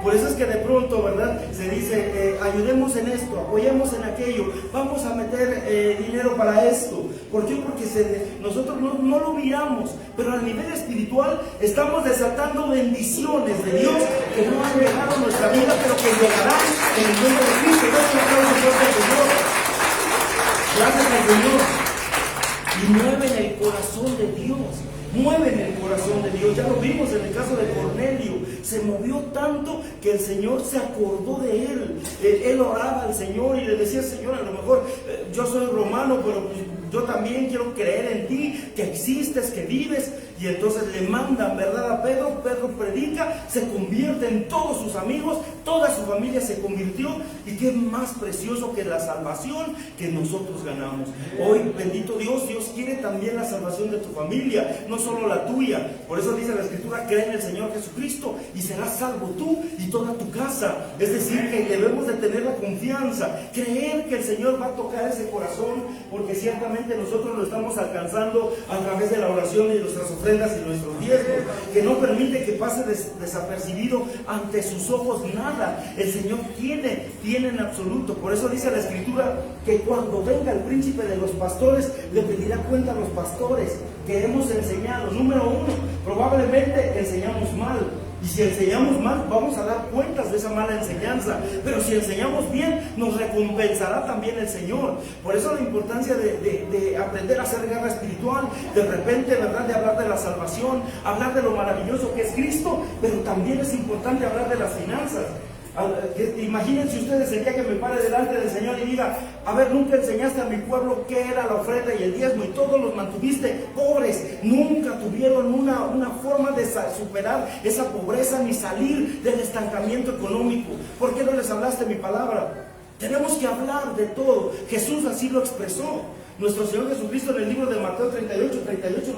Por eso es que de pronto, ¿verdad? Se dice, ayudemos en esto, apoyemos en aquello, vamos a meter dinero para esto. ¿Por qué? Porque nosotros no lo miramos, pero a nivel espiritual estamos desatando bendiciones de Dios que no han llegado a nuestra vida, pero que llegarán en el nombre de Cristo. Gracias al Señor. Y mueven el corazón de Dios. Mueven el corazón de Dios. Ya lo vimos en el caso de Cornelio. Se movió tanto que el Señor se acordó de él. Él oraba al Señor y le decía: Señor, a lo mejor yo soy romano, pero yo también quiero creer en ti, que existes, que vives. Y entonces le mandan, ¿verdad?, a Pedro. Pedro predica, se convierte en todos sus amigos, toda su familia se convirtió. Y qué más precioso que la salvación que nosotros ganamos. Hoy, bendito Dios, Dios quiere también la salvación de tu familia, no solo la tuya. Por eso dice la Escritura: cree en el Señor Jesucristo y serás salvo tú y toda tu casa. Es decir, que debemos de tener la confianza, creer que el Señor va a tocar ese corazón, porque ciertamente nosotros lo estamos alcanzando a través de la oración y de nuestras ofrendas y nuestros diezmos, que no permite que pase desapercibido ante sus ojos nada. El Señor tiene en absoluto. Por eso dice la Escritura que cuando venga el príncipe de los pastores, le pedirá cuenta a los pastores que hemos enseñado. Número uno, probablemente enseñamos mal. Y si enseñamos mal, vamos a dar cuentas de esa mala enseñanza. Pero si enseñamos bien, nos recompensará también el Señor. Por eso la importancia de aprender a hacer guerra espiritual. De repente, ¿verdad?, de hablar de la salvación, hablar de lo maravilloso que es Cristo. Pero también es importante hablar de las finanzas. Imagínense ustedes el día que me pare delante del Señor y diga: a ver, nunca enseñaste a mi pueblo qué era la ofrenda y el diezmo, y todos los mantuviste pobres. Nunca tuvieron una forma de superar esa pobreza ni salir del estancamiento económico. ¿Por qué no les hablaste mi palabra? Tenemos que hablar de todo. Jesús así lo expresó. Nuestro Señor Jesucristo en el libro de Mateo 38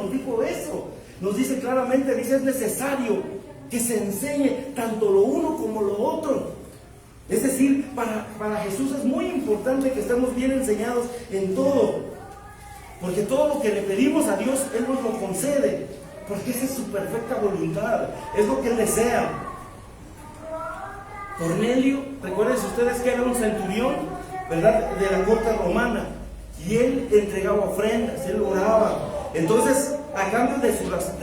nos dijo eso. Nos dice claramente, dice: es necesario que se enseñe tanto lo uno como lo otro. Es decir, para Jesús es muy importante que estemos bien enseñados en todo, porque todo lo que le pedimos a Dios, Él nos lo concede, porque esa es su perfecta voluntad, es lo que Él desea. Cornelio, recuerden ustedes que era un centurión, ¿verdad?, de la corte romana, y él entregaba ofrendas, él oraba. Entonces, a cambio de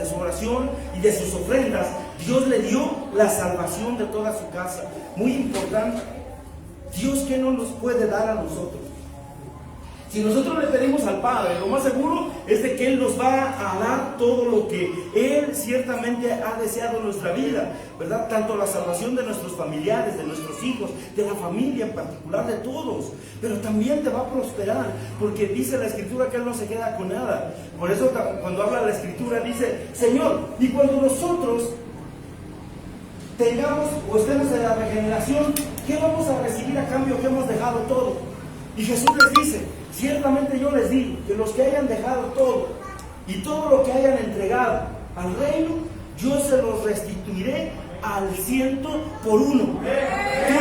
su oración y de sus ofrendas, Dios le dio la salvación de toda su casa. Muy importante. Dios, ¿qué no nos puede dar a nosotros? Si nosotros le pedimos al Padre, lo más seguro es de que Él nos va a dar todo lo que Él ciertamente ha deseado en nuestra vida, ¿verdad? Tanto la salvación de nuestros familiares, de nuestros hijos, de la familia en particular, de todos. Pero también te va a prosperar, porque dice la Escritura que Él no se queda con nada. Por eso cuando habla la Escritura dice: Señor, y cuando nosotros tengamos o estemos en la regeneración, ¿qué vamos a recibir a cambio que hemos dejado todo? Y Jesús les dice: ciertamente yo les digo que los que hayan dejado todo y todo lo que hayan entregado al reino, yo se los restituiré al 100 por 1. Tú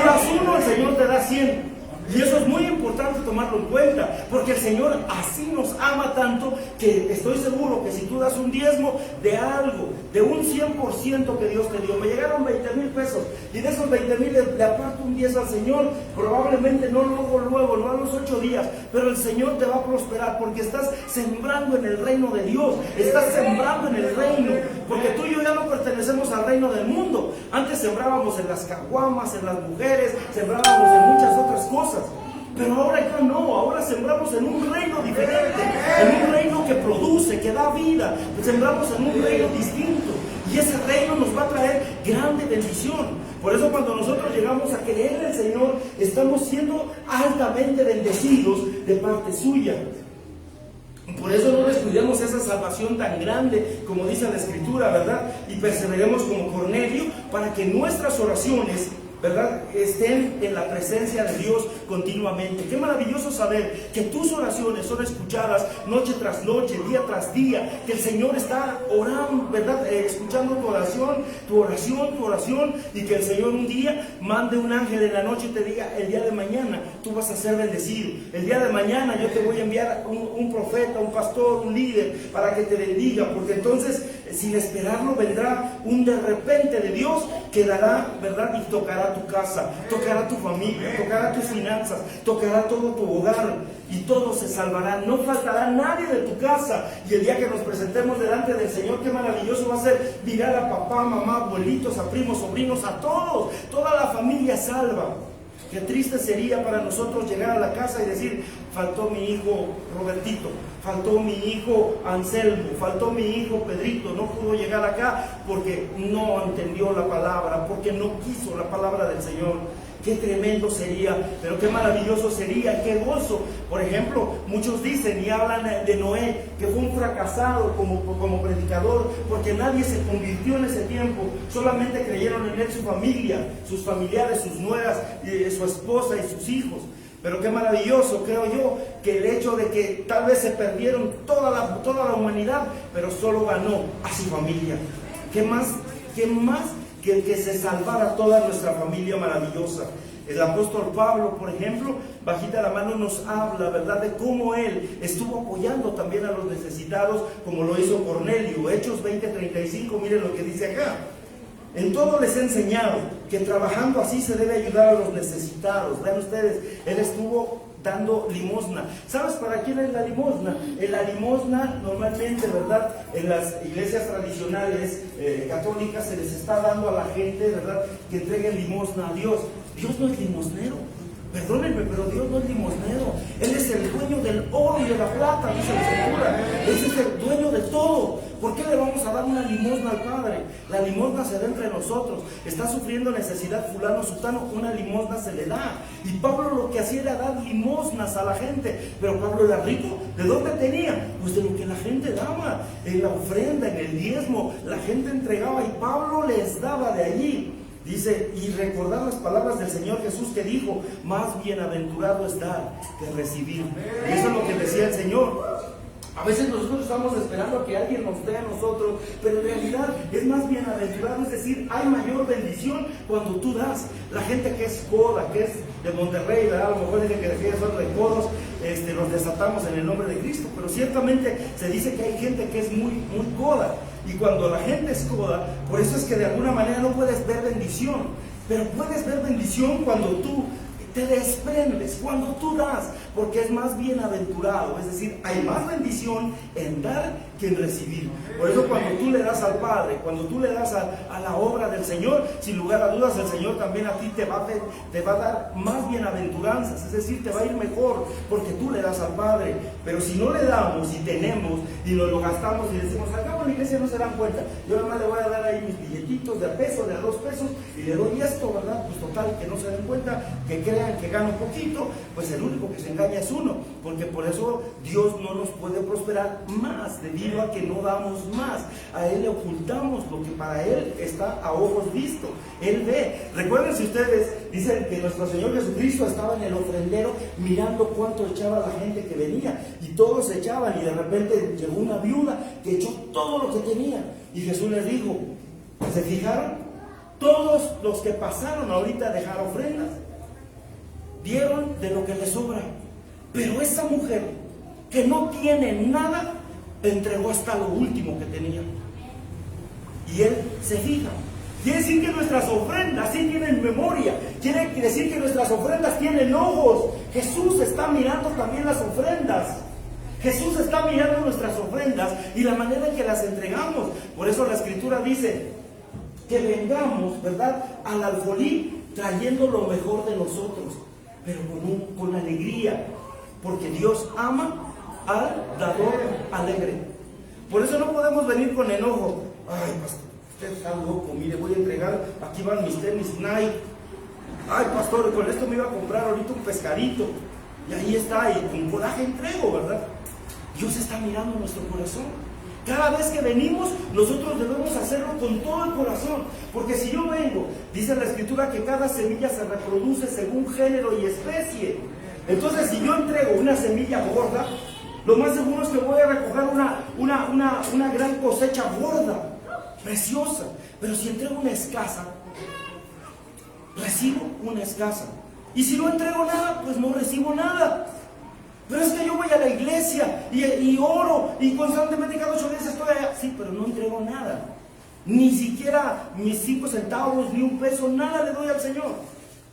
das 1, el Señor te da 100. Y eso es muy importante tomarlo en cuenta, porque el Señor así nos ama tanto que estoy seguro que si tú das un diezmo de algo, de un 100% que Dios te dio, me llegaron 20,000 pesos y de esos 20,000 le aparto un 10 al Señor, probablemente no luego, no a los 8 días, pero el Señor te va a prosperar porque estás sembrando en el reino de Dios, estás sembrando en el reino, porque tú y yo ya no pertenecemos al reino del mundo. Antes sembrábamos en las caguamas, en las mujeres, sembrábamos en muchas otras cosas. Pero ahora ya no, ahora sembramos en un reino diferente, en un reino que produce, que da vida. Sembramos en un reino distinto. Y ese reino nos va a traer grande bendición. Por eso cuando nosotros llegamos a creer en el Señor, estamos siendo altamente bendecidos de parte suya. Por eso no descuidemos esa salvación tan grande, como dice la Escritura, ¿verdad? Y perseveremos como Cornelio, para que nuestras oraciones, ¿verdad?, estén en la presencia de Dios continuamente. Qué maravilloso saber que tus oraciones son escuchadas noche tras noche, día tras día, que el Señor está orando, ¿verdad?, escuchando tu oración, y que el Señor un día mande un ángel en la noche y te diga: el día de mañana tú vas a ser bendecido, el día de mañana yo te voy a enviar un profeta, un pastor, un líder para que te bendiga, porque entonces sin esperarlo vendrá un de repente de Dios que dará, ¿verdad?, y tocará tu casa, tocará tu familia, tocará tus finanzas, tocará todo tu hogar, y todo se salvará. No faltará nadie de tu casa. Y el día que nos presentemos delante del Señor, qué maravilloso va a ser mirar a papá, mamá, abuelitos, a primos, sobrinos, a todos, toda la familia salva. Qué triste sería para nosotros llegar a la casa y decir: faltó mi hijo Robertito, faltó mi hijo Anselmo, faltó mi hijo Pedrito, no pudo llegar acá porque no entendió la palabra, porque no quiso la palabra del Señor. Qué tremendo sería, pero qué maravilloso sería, qué gozo. Por ejemplo, muchos dicen y hablan de Noé, que fue un fracasado como predicador, porque nadie se convirtió en ese tiempo. Solamente creyeron en él su familia, sus familiares, sus nueras, su esposa y sus hijos. Pero qué maravilloso, creo yo, que el hecho de que tal vez se perdieron toda la humanidad, pero solo ganó a su familia. ¿Qué más que se salvara toda nuestra familia maravillosa? El apóstol Pablo, por ejemplo, bajita la mano, nos habla, ¿verdad?, de cómo él estuvo apoyando también a los necesitados, como lo hizo Cornelio. Hechos 20:35, miren lo que dice acá: en todo les he enseñado que trabajando así se debe ayudar a los necesitados. Vean ustedes, él estuvo dando limosna. ¿Sabes para quién es la limosna? La limosna normalmente, ¿verdad?, en las iglesias tradicionales católicas se les está dando a la gente, ¿verdad?, que entreguen limosna a Dios. Dios no es limosnero. Perdónenme, pero Dios no es limosnero. Él es el dueño del oro y de la plata, dice la Escritura. Él es el dueño de todo. ¿Por qué le vamos a dar una limosna al Padre? La limosna se da entre nosotros. Está sufriendo necesidad fulano, sutano, una limosna se le da. Y Pablo lo que hacía era dar limosnas a la gente. Pero Pablo era rico. ¿De dónde tenía? Pues de lo que la gente daba. En la ofrenda, en el diezmo, la gente entregaba y Pablo les daba de allí. Dice: y recordar las palabras del Señor Jesús, que dijo: más bienaventurado es dar que recibir. Y eso es lo que decía el Señor. A veces nosotros estamos esperando a que alguien nos dé a nosotros, pero en realidad es más bienaventurado, es decir, hay mayor bendición cuando tú das. La gente que es coda, que es de Monterrey, ¿verdad?, a lo mejor dicen que de aquí son recodos, los desatamos en el nombre de Cristo, pero ciertamente se dice que hay gente que es muy coda. Y cuando la gente es coda, por eso es que de alguna manera no puedes ver bendición, pero puedes ver bendición cuando tú te desprendes, cuando tú das, porque es más bienaventurado, es decir, hay más bendición en dar que en recibir. Por eso cuando tú le das al Padre, cuando tú le das a la obra del Señor, sin lugar a dudas el Señor también a ti te va a dar más bienaventuranzas, es decir, te va a ir mejor, porque tú le das al Padre. Pero si no le damos y tenemos y nos lo gastamos y decimos: al cabo en la iglesia no se dan cuenta, yo nada más le voy a dar ahí mis billetitos de peso, de 2 pesos, y le doy esto, ¿verdad? Pues total, que no se den cuenta, que crean que gano poquito, pues el único que se engaña es uno, porque por eso Dios no nos puede prosperar más, debido a que no damos más. A Él le ocultamos lo que para Él está a ojos vistos. Él ve. Recuerden, si ustedes dicen que nuestro Señor Jesucristo estaba en el ofrendero mirando cuánto echaba la gente que venía, y todos echaban, y de repente llegó una viuda que echó todo lo que tenía, y Jesús les dijo: ¿se fijaron? Todos los que pasaron ahorita a dejar ofrendas dieron de lo que les sobra, pero esa mujer que no tiene nada entregó hasta lo último que tenía. Y Él se fija. Quiere decir que nuestras ofrendas sí tienen memoria, quiere decir que nuestras ofrendas tienen ojos. Jesús está mirando también las ofrendas. Jesús está mirando nuestras ofrendas y la manera en que las entregamos. Por eso la Escritura dice que vengamos, ¿verdad?, al alfolí trayendo lo mejor de nosotros, pero con alegría. alegría, porque Dios ama al dador alegre. Por eso no podemos venir con enojo. Ay, pastor, usted está loco, mire, voy a entregar, aquí van mis tenis Nike. Ay, pastor, con esto me iba a comprar ahorita un pescadito. Y ahí está, y con coraje entrego, ¿verdad? Dios está mirando nuestro corazón. Cada vez que venimos, nosotros debemos hacerlo con todo el corazón. Porque si yo vengo, dice la Escritura que cada semilla se reproduce según género y especie. Entonces, si yo entrego una semilla gorda, lo más seguro es que voy a recoger una gran cosecha gorda, preciosa. Pero si entrego una escasa, recibo una escasa. Y si no entrego nada, pues no recibo nada. Pero es que yo voy a la iglesia y oro y constantemente cada 8 días estoy allá. Sí, pero no entrego nada. Ni siquiera mis 5 centavos, ni un peso, nada le doy al Señor.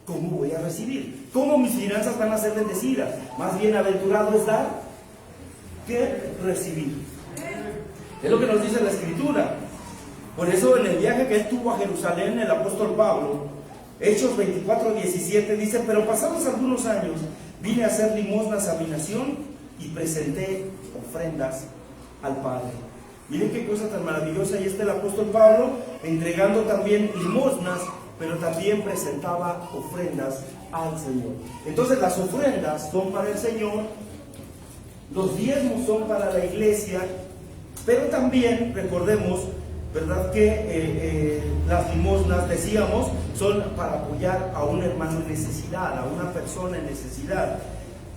¿Cómo voy a recibir? ¿Cómo mis finanzas van a ser bendecidas? Más bienaventurado es dar que recibir. Es lo que nos dice la Escritura. Por eso en el viaje que él tuvo a Jerusalén, el apóstol Pablo, Hechos 24:17 dice: pero pasados algunos años vine a hacer limosnas a mi nación y presenté ofrendas al Padre. Miren qué cosa tan maravillosa. Y el apóstol Pablo entregando también limosnas, pero también presentaba ofrendas al Señor. Entonces las ofrendas son para el Señor, los diezmos son para la iglesia, pero también recordemos, ¿verdad?, que las limosnas, decíamos, son para apoyar a un hermano en necesidad, a una persona en necesidad.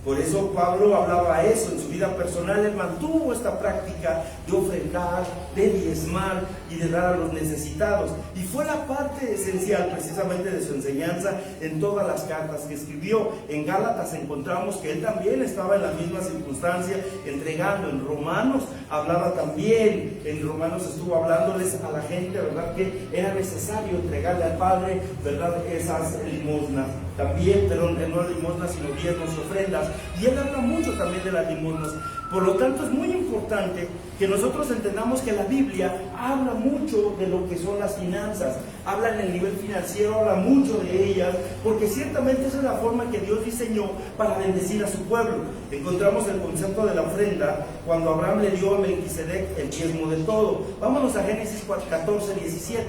Por eso Pablo hablaba eso en su vida personal. Él mantuvo esta práctica de ofrendar, de diezmar y de dar a los necesitados. Y fue la parte esencial precisamente de su enseñanza en todas las cartas que escribió. En Gálatas encontramos que él también estaba en la misma circunstancia, entregando. En Romanos hablaba también, en Romanos estuvo hablándoles a la gente, ¿verdad?, que era necesario entregarle al Padre, ¿verdad?, esas limosnas. También, pero no limosnas, sino diezmos y ofrendas. Y él habla mucho también de las limosnas. Por lo tanto, es muy importante que nosotros entendamos que la Biblia habla mucho de lo que son las finanzas. Habla en el nivel financiero, habla mucho de ellas, porque ciertamente esa es la forma que Dios diseñó para bendecir a su pueblo. Encontramos el concepto de la ofrenda cuando Abraham le dio a Melquisedec el diezmo de todo. Vámonos a Génesis 14:17.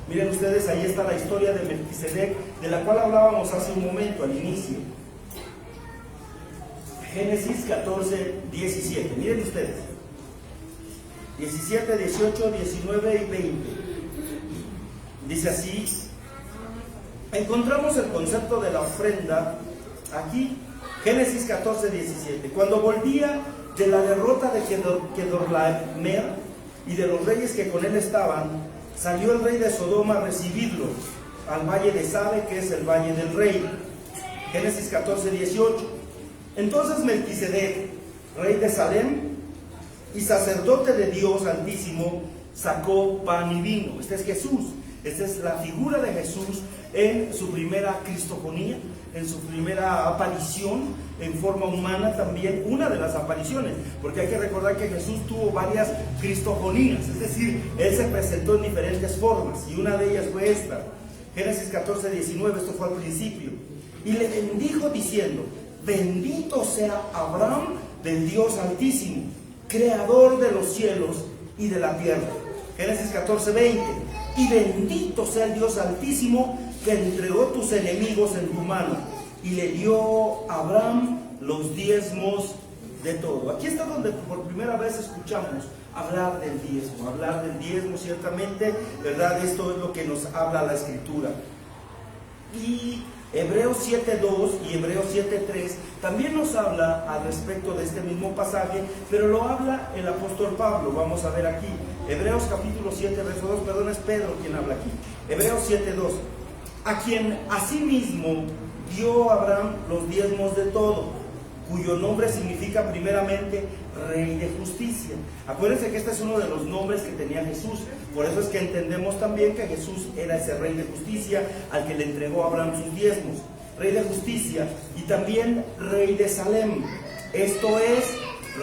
Miren ustedes, ahí está la historia de Melquisedec, de la cual hablábamos hace un momento, al inicio. Génesis 14:17. Miren ustedes. 17, 18, 19 y 20. Dice así. Encontramos el concepto de la ofrenda aquí. Génesis 14:17. Cuando volvía de la derrota de Kedorlaomer y de los reyes que con él estaban, salió el rey de Sodoma a recibirlo al valle de Sabe, que es el valle del rey. Génesis 14:18. Entonces Melquisedec, rey de Salem y sacerdote de Dios Altísimo, sacó pan y vino. Este es Jesús. Esta es la figura de Jesús en su primera cristofonía, en su primera aparición en forma humana, también una de las apariciones, porque hay que recordar que Jesús tuvo varias cristofonías, es decir, él se presentó en diferentes formas, y una de ellas fue esta. Génesis 14:19, esto fue al principio. Y le bendijo diciendo: bendito sea Abraham del Dios Altísimo, creador de los cielos y de la tierra. Génesis 14:20. Y bendito sea el Dios Altísimo que entregó tus enemigos en tu mano y le dio a Abraham los diezmos de todo. Aquí está donde por primera vez escuchamos hablar del diezmo. Hablar del diezmo, ciertamente, ¿verdad? Esto es lo que nos habla la Escritura. Y Hebreos 7:2 y Hebreos 7:3 también nos habla al respecto de este mismo pasaje, pero lo habla el apóstol Pablo. Vamos a ver aquí, Hebreos capítulo 7, verso 2, perdón, es Pedro quien habla aquí. Hebreos 7:2, a quien asimismo dio Abraham los diezmos de todo, cuyo nombre significa primeramente Rey de Justicia. Acuérdense que este es uno de los nombres que tenía Jesús. Por eso es que entendemos también que Jesús era ese Rey de Justicia al que le entregó a Abraham sus diezmos. Rey de Justicia y también Rey de Salem. Esto es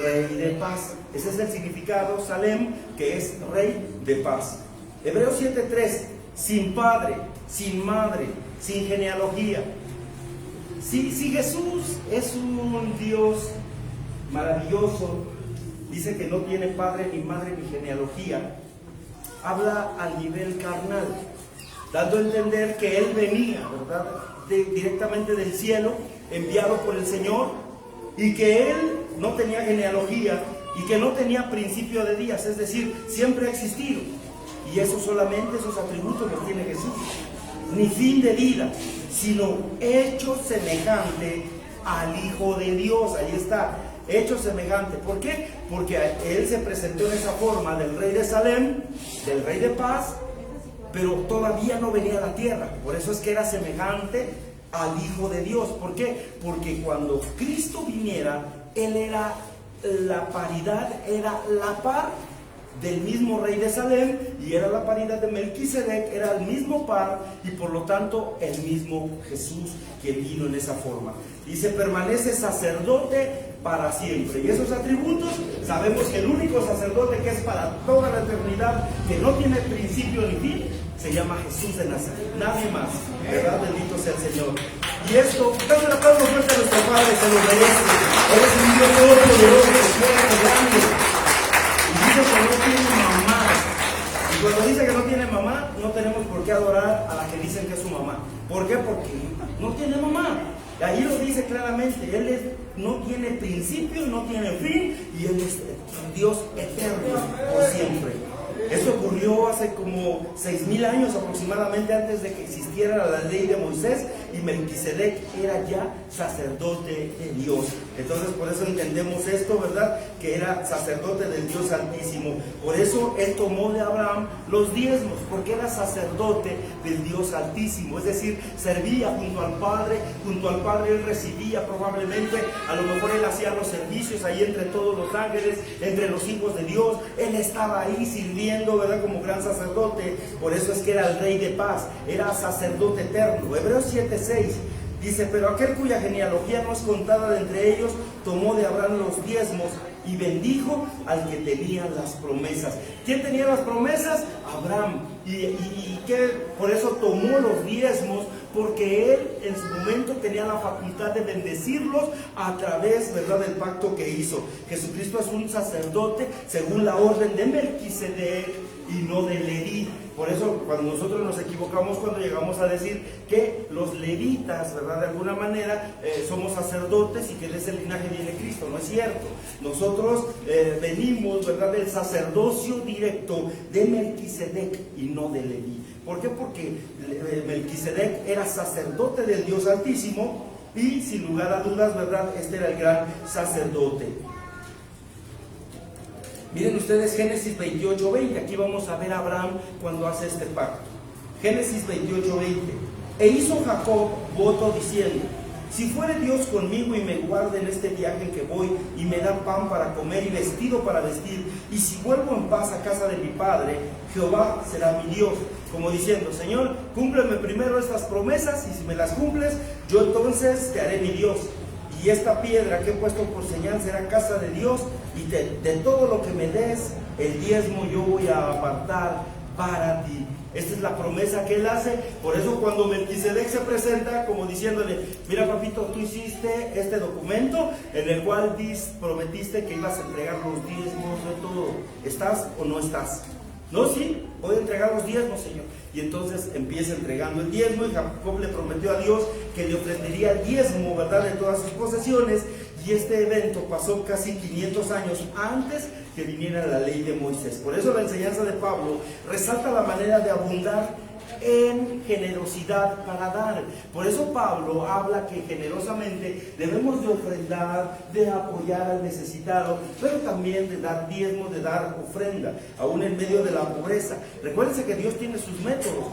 Rey de Paz. Ese es el significado, Salem, que es Rey de Paz. Hebreos 7:3, sin padre, sin madre, sin genealogía, Si Jesús es un Dios maravilloso, dice que no tiene padre ni madre ni genealogía, habla al nivel carnal, dando a entender que Él venía, ¿verdad?, directamente del cielo, enviado por el Señor, y que Él no tenía genealogía y que no tenía principio de días, es decir, siempre ha existido. Y eso solamente, esos atributos los tiene Jesús. Ni fin de vida, sino hecho semejante al Hijo de Dios. Ahí está, hecho semejante. ¿Por qué? Porque Él se presentó en esa forma del Rey de Salem, del Rey de paz, pero todavía no venía a la tierra. Por eso es que era semejante al Hijo de Dios. ¿Por qué? Porque cuando Cristo viniera, Él era la paridad, era la par del mismo Rey de Salem, y era la paridad de Melquisedec, era el mismo par, y por lo tanto el mismo Jesús que vino en esa forma. Dice, permanece sacerdote para siempre. Y esos atributos, sabemos que el único sacerdote que es para toda la eternidad, que no tiene principio ni fin, se llama Jesús de Nazaret, nadie más, ¿verdad? Bendito sea el Señor. Y esto, dale un aplauso fuerte a nuestro Padre, se lo merece. Eres un Dios todopoderoso, fuerte, grande. Y dice que no tiene mamá. Y cuando dice que no tiene mamá, no tenemos por qué adorar a la que dicen que es su mamá. ¿Por qué? Porque no tiene mamá. Y ahí lo dice claramente, Él no tiene principio, no tiene fin, y Él es Dios eterno por siempre. Eso ocurrió hace como 6,000 años aproximadamente, antes de que existiera la ley de Moisés, y Melquisedec era ya sacerdote de Dios. Entonces por eso entendemos esto, ¿verdad?, que era sacerdote del Dios Altísimo. Por eso Él tomó de Abraham los diezmos, porque era sacerdote del Dios Altísimo, es decir, servía junto al Padre Él recibía probablemente, a lo mejor Él hacía los servicios ahí entre todos los ángeles, entre los hijos de Dios. Él estaba ahí sirviendo, ¿verdad?, como gran sacerdote. Por eso es que era el Rey de paz, era sacerdote eterno. Hebreos 7:6 dice, pero aquel cuya genealogía no es contada de entre ellos, tomó de Abraham los diezmos y bendijo al que tenía las promesas. ¿Quién tenía las promesas? Abraham. Y que por eso tomó los diezmos, porque él en su momento tenía la facultad de bendecirlos a través, ¿verdad?, del pacto que hizo. Jesucristo es un sacerdote según la orden de Melquisedec y no de Leví. Por eso cuando nosotros nos equivocamos, cuando llegamos a decir que los levitas, ¿verdad?, de alguna manera somos sacerdotes y que de ese linaje viene Cristo, no es cierto. Nosotros venimos, ¿verdad?, del sacerdocio directo de Melquisedec y no de Leví. ¿Por qué? Porque Melquisedec era sacerdote del Dios Altísimo, y sin lugar a dudas, ¿verdad?, este era el gran sacerdote. Miren ustedes Génesis 28:20, aquí vamos a ver a Abraham cuando hace este pacto. Génesis 28:20, e hizo Jacob voto diciendo, si fuere Dios conmigo y me guarde en este viaje en que voy, y me da pan para comer y vestido para vestir, y si vuelvo en paz a casa de mi padre, Jehová será mi Dios. Como diciendo, Señor, cúmpleme primero estas promesas, y si me las cumples, yo entonces te haré mi Dios. Y esta piedra que he puesto por señal será casa de Dios, y de todo lo que me des, el diezmo yo voy a apartar para ti. Esta es la promesa que él hace. Por eso cuando Melquisedec se presenta como diciéndole, mira papito, tú hiciste este documento en el cual prometiste que ibas a entregar los diezmos de todo. ¿Estás o no estás? No, sí, voy a entregar los diezmos, Señor. Y entonces empieza entregando el diezmo, y Jacob le prometió a Dios que le ofrecería el diezmo, ¿verdad?, de todas sus posesiones. Y este evento pasó casi 500 años antes que viniera la ley de Moisés. Por eso la enseñanza de Pablo resalta la manera de abundar en generosidad para dar. Por eso Pablo habla que generosamente debemos de ofrendar, de apoyar al necesitado, pero también de dar diezmo, de dar ofrenda, aún en medio de la pobreza. Recuérdense que Dios tiene sus métodos.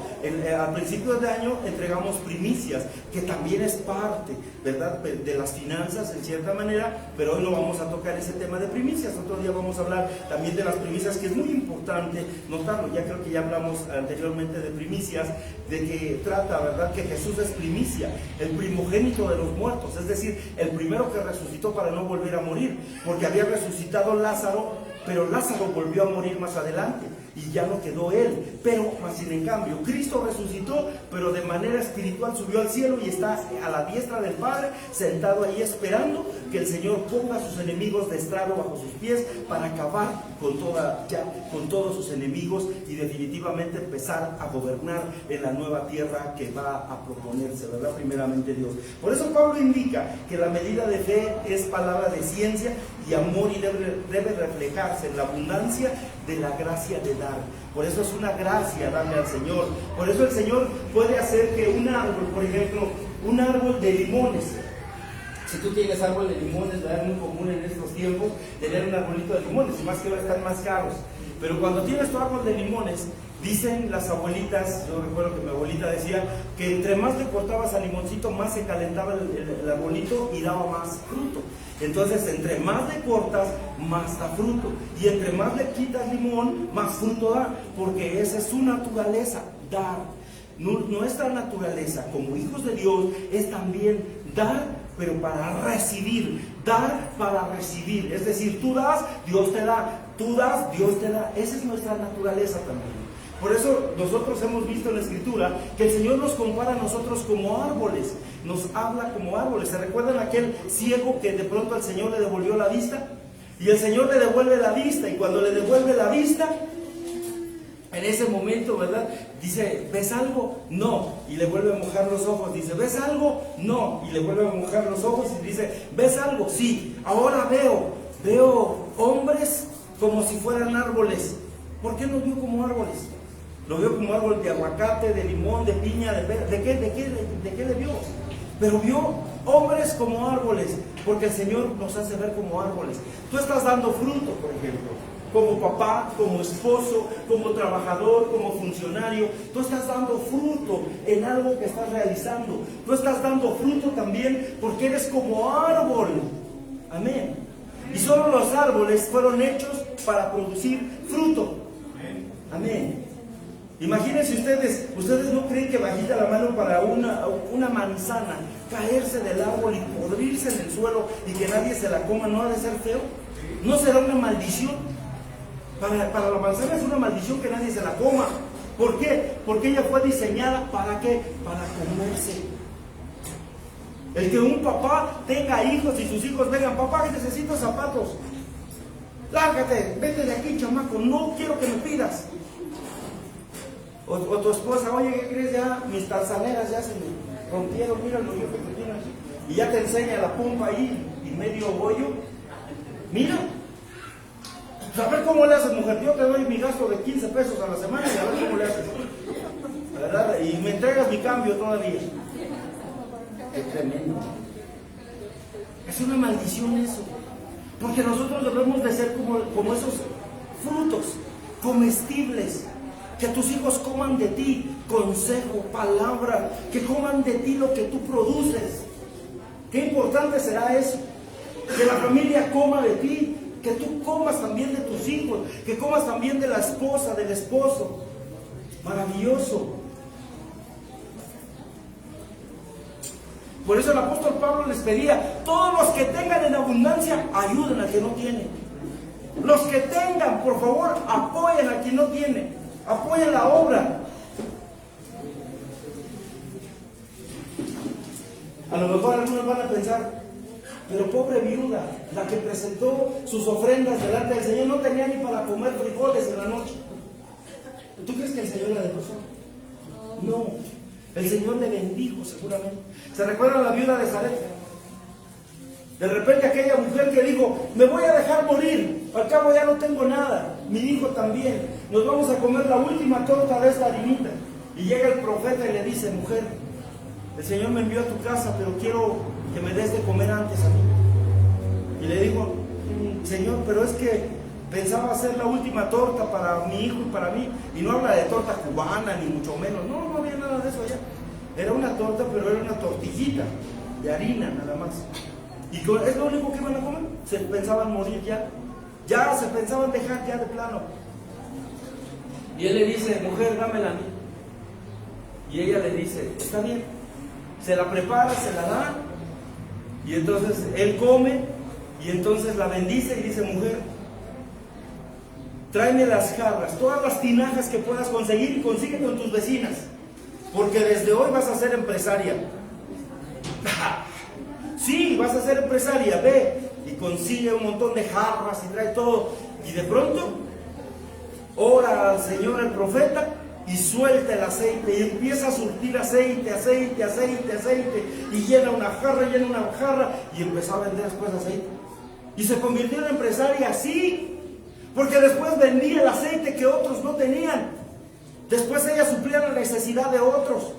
Al principio de año entregamos primicias, que también es parte, ¿verdad?, de las finanzas en cierta manera, pero hoy no vamos a tocar ese tema de primicias. Otro día vamos a hablar también de las primicias, que es muy importante notarlo. Ya creo que ya hablamos anteriormente de primicias, de que trata, ¿verdad?, que Jesús es primicia, el primogénito de los muertos, es decir, el primero que resucitó para no volver a morir, porque había resucitado Lázaro, pero Lázaro volvió a morir más adelante. y ya no quedó Él. Pero, sin en cambio, Cristo resucitó, pero de manera espiritual subió al cielo y está a la diestra del Padre, sentado ahí esperando que el Señor ponga a sus enemigos de estrado bajo sus pies para acabar con todos sus enemigos y definitivamente empezar a gobernar en la nueva tierra que va a proponerse, ¿verdad? Primeramente Dios. Por eso Pablo indica que la medida de fe es palabra de ciencia y amor, y debe reflejarse en la abundancia de la gracia de dar. Por eso es una gracia darle al Señor. Por eso el Señor puede hacer que un árbol, por ejemplo, un árbol de limones, si tú tienes árbol de limones, es muy común en estos tiempos tener un arbolito de limones, y más que ahora están más caros. Pero cuando tienes tu árbol de limones, dicen las abuelitas, yo recuerdo que mi abuelita decía que entre más le cortabas al limoncito, más se calentaba el arbolito y daba más fruto. Entonces, entre más le cortas, más da fruto. Y entre más le quitas limón, más fruto da, porque esa es su naturaleza, dar. Nuestra naturaleza como hijos de Dios es también dar, pero para recibir. Dar para recibir. Es decir, tú das, Dios te da. Tú das, Dios te da. Esa es nuestra naturaleza también. Por eso nosotros hemos visto en la Escritura que el Señor nos compara a nosotros como árboles. Nos habla como árboles. ¿Se recuerdan aquel ciego que de pronto al Señor le devolvió la vista? Y el Señor le devuelve la vista. Y cuando le devuelve la vista, en ese momento, ¿verdad? Dice, ¿ves algo? No. Y le vuelve a mojar los ojos. Dice, ¿ves algo? No. Y le vuelve a mojar los ojos y dice, ¿ves algo? Sí. Ahora veo hombres como si fueran árboles. ¿Por qué los vio como árboles? Lo vio como árbol de aguacate, de limón, de piña, ¿de qué le vio? Pero vio hombres como árboles, porque el Señor nos hace ver como árboles. Tú estás dando fruto, por ejemplo, como papá, como esposo, como trabajador, como funcionario. Tú estás dando fruto en algo que estás realizando. Tú estás dando fruto también porque eres como árbol. Amén. Y solo los árboles fueron hechos para producir fruto. Amén. Imagínense ustedes no creen que bajita la mano para una manzana caerse del árbol y podrirse en el suelo y que nadie se la coma, ¿no ha de ser feo? ¿No será una maldición? Para la manzana es una maldición que nadie se la coma. ¿Por qué? Porque ella fue diseñada ¿para qué? Para comerse. El que un papá tenga hijos y sus hijos vengan, papá, necesito zapatos. Lárgate, vete de aquí, chamaco, no quiero que me pidas. O tu esposa, oye, ¿qué crees? Ya mis calzaneras ya se me rompieron, mira lo viejo que tienes. Y ya te enseña la pompa ahí y medio hoyo. Mira. A ver cómo le haces, mujer. Yo te doy mi gasto de 15 pesos a la semana y a ver cómo le haces. ¿Verdad? Y me entregas mi cambio todavía. Qué tremendo. Es una maldición eso. Porque nosotros debemos de ser como esos frutos comestibles. Que tus hijos coman de ti consejo, palabra, que coman de ti lo que tú produces. Qué importante será eso. Que la familia coma de ti, que tú comas también de tus hijos, que comas también de la esposa, del esposo. Maravilloso. Por eso el apóstol Pablo les pedía, todos los que tengan en abundancia, ayuden al que no tiene. Los que tengan, por favor, apoyen al que no tiene. Apoyen la obra. A lo mejor algunos van a pensar, pero pobre viuda, la que presentó sus ofrendas delante del Señor, no tenía ni para comer frijoles en la noche. ¿Tú crees que el Señor la dejó sola? No, el Señor le bendijo seguramente. ¿Se recuerdan la viuda de Zaret? De repente aquella mujer que dijo, me voy a dejar morir, al cabo ya no tengo nada, mi hijo también, nos vamos a comer la última torta de esta harinita. Y llega el profeta y le dice, mujer, el Señor me envió a tu casa, pero quiero que me des de comer antes a mí. Y le dijo, Señor, pero es que pensaba hacer la última torta para mi hijo y para mí, y no habla de torta cubana, ni mucho menos, no había nada de eso allá. Era una torta, pero era una tortillita de harina nada más. Y es lo único que iban a comer. Se pensaban morir ya se pensaban dejar ya de plano. Y él le dice, mujer, dámela a mí. Y ella le dice, está bien. Se la prepara, se la da. Y entonces él come. Y entonces la bendice y dice, mujer, tráeme las jarras, todas las tinajas que puedas conseguir y consigue con tus vecinas, porque desde hoy vas a ser empresaria. Sí, vas a ser empresaria, ve y consigue un montón de jarras y trae todo, y de pronto ora al Señor el profeta y suelta el aceite y empieza a surtir aceite, y llena una jarra y empezó a vender después aceite y se convirtió en empresaria así, porque después vendía el aceite que otros no tenían. Después ella suplía la necesidad de otros.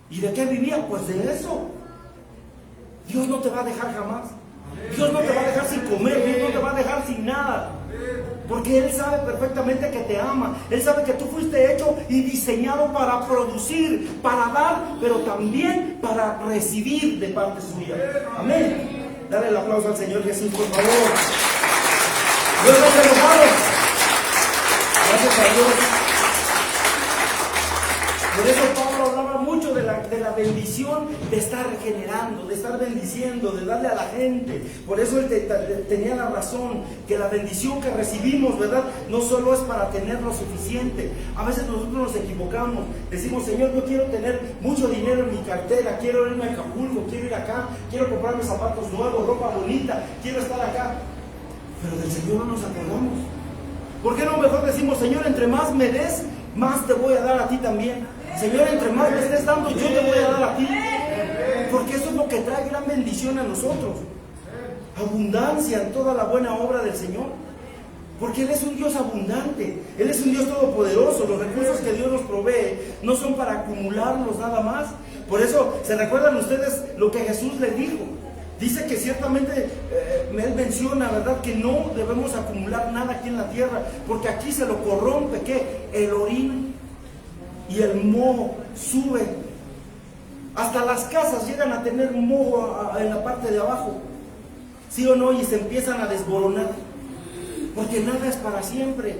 ¿Y de qué vivía? Pues de eso. Dios no te va a dejar jamás. Dios no te va a dejar sin comer, Dios no te va a dejar sin nada. Porque Él sabe perfectamente que te ama. Él sabe que tú fuiste hecho y diseñado para producir, para dar, pero también para recibir de parte suya. Amén. Dale el aplauso al Señor Jesús, por favor. Dios nos ha enojado. Gracias a Dios. Por eso Pablo hablaba mucho de la bendición de estar generando, de estar bendiciendo, de darle a la gente. Por eso él tenía la razón, que la bendición que recibimos, ¿verdad? No solo es para tener lo suficiente. A veces nosotros nos equivocamos. Decimos, Señor, yo quiero tener mucho dinero en mi cartera, quiero irme a Acapulco, quiero ir acá, quiero comprarme zapatos nuevos, ropa bonita, quiero estar acá. Pero del Señor no nos acordamos. ¿Por qué no mejor decimos, Señor, entre más me des, más te voy a dar a ti también? Señor, entre más me estés dando, yo te voy a dar a ti. Porque eso es lo que trae gran bendición a nosotros. Abundancia en toda la buena obra del Señor. Porque Él es un Dios abundante. Él es un Dios todopoderoso. Los recursos que Dios nos provee no son para acumularlos nada más. Por eso, ¿se recuerdan ustedes lo que Jesús les dijo? Dice que ciertamente Él menciona, ¿verdad?, que no debemos acumular nada aquí en la tierra, porque aquí se lo corrompe, ¿qué? El orín y el moho sube. Hasta las casas llegan a tener moho en la parte de abajo, ¿sí o no? Y se empiezan a desboronar, porque nada es para siempre.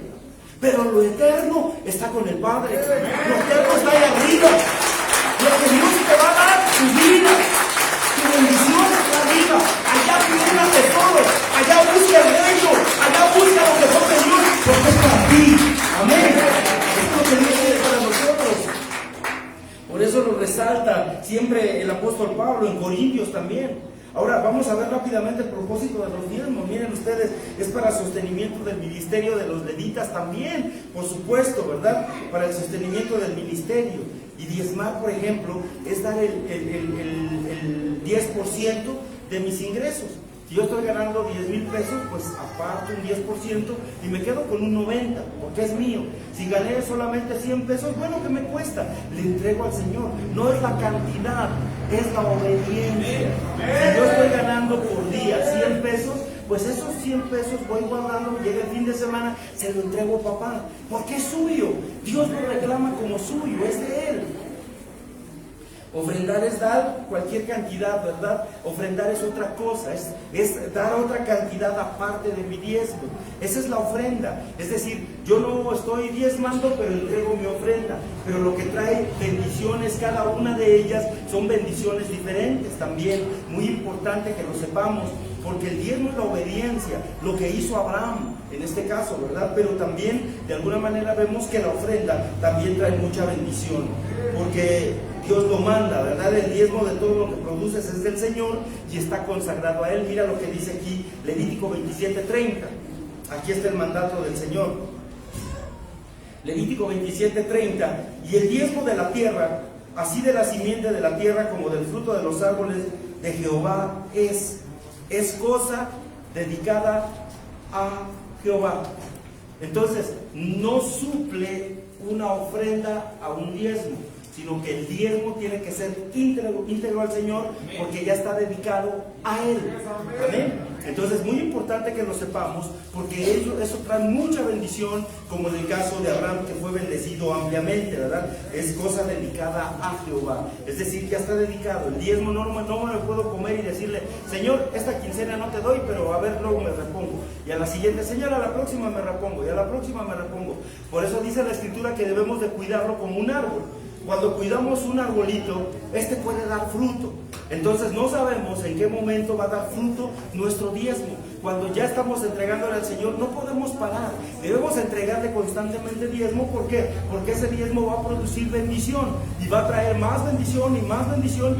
Pero lo eterno está con el Padre. Lo eterno está ahí arriba. Lo que Dios te va a dar, tu vida, tu bendición está arriba. Allá piensa tesoro, allá busca el reino, allá busca lo mejor de Dios, porque es para ti. Amén. Es lo que Dios quiere para nosotros. Por eso lo resalta siempre el apóstol Pablo en Corintios también. Ahora vamos a ver rápidamente el propósito de los diezmos. Miren ustedes, es para sostenimiento del ministerio de los levitas también, por supuesto, ¿verdad? Para el sostenimiento del ministerio. Y diezmar, por ejemplo, es dar el 10% de mis ingresos. Si yo estoy ganando 10,000 pesos, pues aparto un 10% y me quedo con un 90%, porque es mío. Si gané solamente 100 pesos, bueno, ¿qué me cuesta? Le entrego al Señor. No es la cantidad, es la obediencia. Si yo estoy ganando por día 100 pesos, pues esos 100 pesos voy guardando, llega el fin de semana, se lo entrego a papá, porque es suyo. Dios lo reclama como suyo, es de Él. Ofrendar es dar cualquier cantidad, ¿verdad? Ofrendar es otra cosa, es dar otra cantidad aparte de mi diezmo. Esa es la ofrenda. Es decir, yo no estoy diezmando, pero entrego mi ofrenda. Pero lo que trae bendiciones, cada una de ellas son bendiciones diferentes también. Muy importante que lo sepamos, porque el diezmo es la obediencia, lo que hizo Abraham en este caso, ¿verdad? Pero también, de alguna manera, vemos que la ofrenda también trae mucha bendición, porque Dios lo manda, ¿verdad? El diezmo de todo lo que produces es del Señor y está consagrado a Él. Mira lo que dice aquí Levítico 27:30. Aquí está el mandato del Señor. Levítico 27:30. Y el diezmo de la tierra, así de la simiente de la tierra como del fruto de los árboles de Jehová es cosa dedicada a Jehová. Entonces, no suple una ofrenda a un diezmo, sino que el diezmo tiene que ser íntegro al Señor, porque ya está dedicado a Él. Amén. Entonces es muy importante que lo sepamos, porque eso trae mucha bendición, como en el caso de Abraham, que fue bendecido ampliamente, ¿verdad? Es cosa dedicada a Jehová, es decir, ya está dedicado. El diezmo no me lo puedo comer y decirle, Señor, esta quincena no te doy, pero a ver, luego me repongo. Y a la siguiente, Señor, a la próxima me repongo, y a la próxima me repongo. Por eso dice la Escritura que debemos de cuidarlo como un árbol. Cuando cuidamos un arbolito, este puede dar fruto. Entonces no sabemos en qué momento va a dar fruto nuestro diezmo. Cuando ya estamos entregándole al Señor, no podemos parar. Debemos entregarle constantemente diezmo. ¿Por qué? Porque ese diezmo va a producir bendición y va a traer más bendición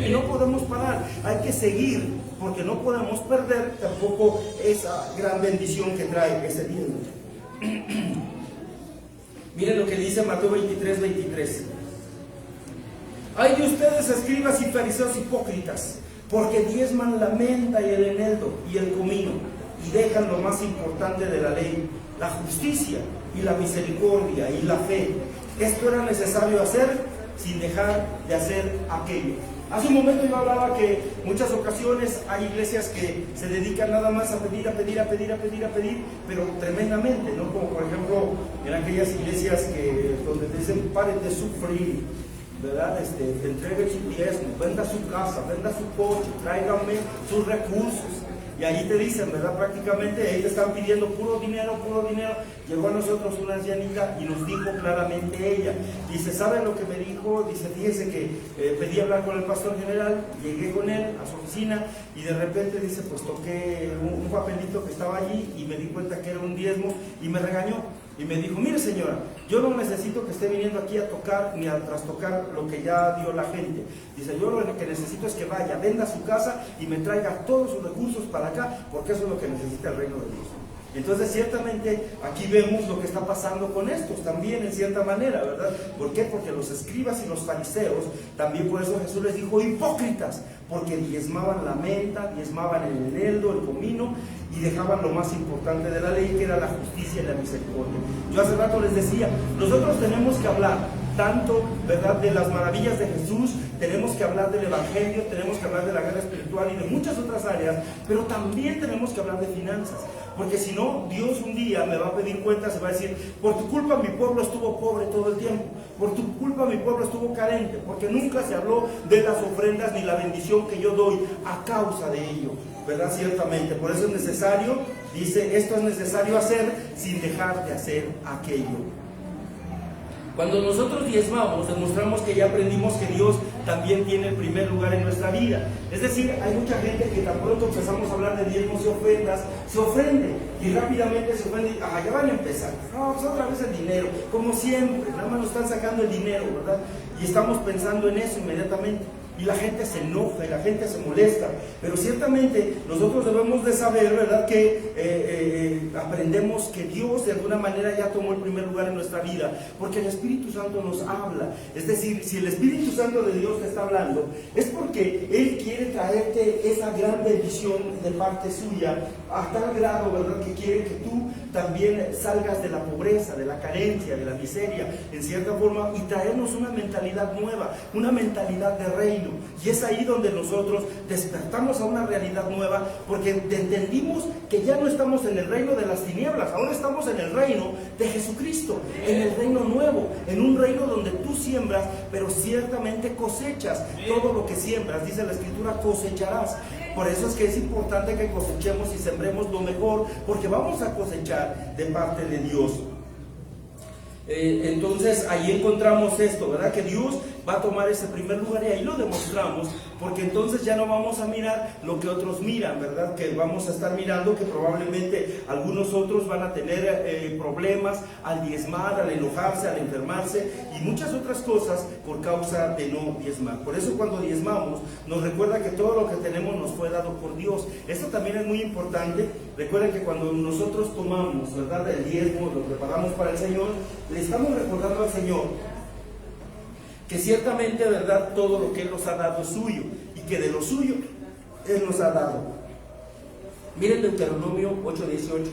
y no podemos parar. Hay que seguir, porque no podemos perder tampoco esa gran bendición que trae ese diezmo. Miren lo que dice Mateo 23:23. Ay de ustedes, escribas y fariseos hipócritas, porque diezman la menta y el eneldo y el comino, y dejan lo más importante de la ley, la justicia y la misericordia y la fe. Esto era necesario hacer sin dejar de hacer aquello. Hace un momento yo hablaba que muchas ocasiones hay iglesias que se dedican nada más a pedir, pero tremendamente, ¿no? Como por ejemplo en aquellas iglesias donde dicen paren de sufrir, ¿verdad? Entregue su diezmo, venda su casa, venda su coche, tráigame sus recursos. Y allí te dicen, ¿verdad? Prácticamente ahí te están pidiendo puro dinero. Llegó a nosotros una ancianita y nos dijo claramente ella. Dice, ¿sabe lo que me dijo? Dice, fíjese que pedí hablar con el pastor general, llegué con él a su oficina y de repente dice, pues toqué un papelito que estaba allí y me di cuenta que era un diezmo y me regañó. Y me dijo, mire señora, yo no necesito que esté viniendo aquí a tocar ni a trastocar lo que ya dio la gente. Dice, yo lo que necesito es que vaya, venda su casa y me traiga todos sus recursos para acá, porque eso es lo que necesita el reino de Dios. Entonces ciertamente aquí vemos lo que está pasando con estos también en cierta manera, ¿verdad? ¿Por qué? Porque los escribas y los fariseos, también por eso Jesús les dijo hipócritas, porque diezmaban la menta, diezmaban el eneldo, el comino y dejaban lo más importante de la ley, que era la justicia y la misericordia. Yo hace rato les decía, nosotros tenemos que hablar tanto, ¿verdad?, de las maravillas de Jesús, tenemos que hablar del Evangelio, tenemos que hablar de la guerra espiritual y de muchas otras áreas, pero también tenemos que hablar de finanzas, porque si no, Dios un día me va a pedir cuentas, se va a decir, por tu culpa mi pueblo estuvo pobre todo el tiempo, por tu culpa mi pueblo estuvo carente, porque nunca se habló de las ofrendas ni la bendición que yo doy a causa de ello, ¿verdad? Ciertamente, por eso es necesario, dice, esto es necesario hacer sin dejar de hacer aquello. Cuando nosotros diezmamos, demostramos que ya aprendimos que Dios también tiene el primer lugar en nuestra vida. Es decir, hay mucha gente que tan pronto empezamos a hablar de diezmos y ofrendas, se ofende y rápidamente se ofende. Ya van a empezar. No, pues otra vez el dinero, como siempre, nada más nos están sacando el dinero, ¿verdad? Y estamos pensando en eso inmediatamente. Y la gente se enoja y la gente se molesta, pero ciertamente nosotros debemos de saber, ¿verdad?, que aprendemos que Dios de alguna manera ya tomó el primer lugar en nuestra vida, porque el Espíritu Santo nos habla. Es decir, si el Espíritu Santo de Dios te está hablando, es porque Él quiere traerte esa gran bendición de parte suya, a tal grado, ¿verdad?, que quiere que tú también salgas de la pobreza, de la carencia, de la miseria, en cierta forma, y traernos una mentalidad nueva, una mentalidad de reino. Y es ahí donde nosotros despertamos a una realidad nueva, porque entendimos que ya no estamos en el reino de las tinieblas, ahora estamos en el reino de Jesucristo, en el reino nuevo, en un reino donde tú siembras, pero ciertamente cosechas todo lo que siembras. Dice la Escritura, cosecharás. Por eso es que es importante que cosechemos y sembremos lo mejor, porque vamos a cosechar de parte de Dios. Entonces ahí encontramos esto, ¿verdad? Que Dios va a tomar ese primer lugar y ahí lo demostramos, porque entonces ya no vamos a mirar lo que otros miran, ¿verdad? Que vamos a estar mirando que probablemente algunos otros van a tener problemas al diezmar, al enojarse, al enfermarse y muchas otras cosas por causa de no diezmar. Por eso cuando diezmamos nos recuerda que todo lo que tenemos nos fue dado por Dios. Esto también es muy importante. Recuerden que cuando nosotros tomamos, ¿verdad?, el diezmo, lo preparamos para el Señor, le estamos recordando al Señor que ciertamente, ¿verdad?, todo lo que Él nos ha dado es suyo y que de lo suyo Él nos ha dado. Miren Deuteronomio 8:18.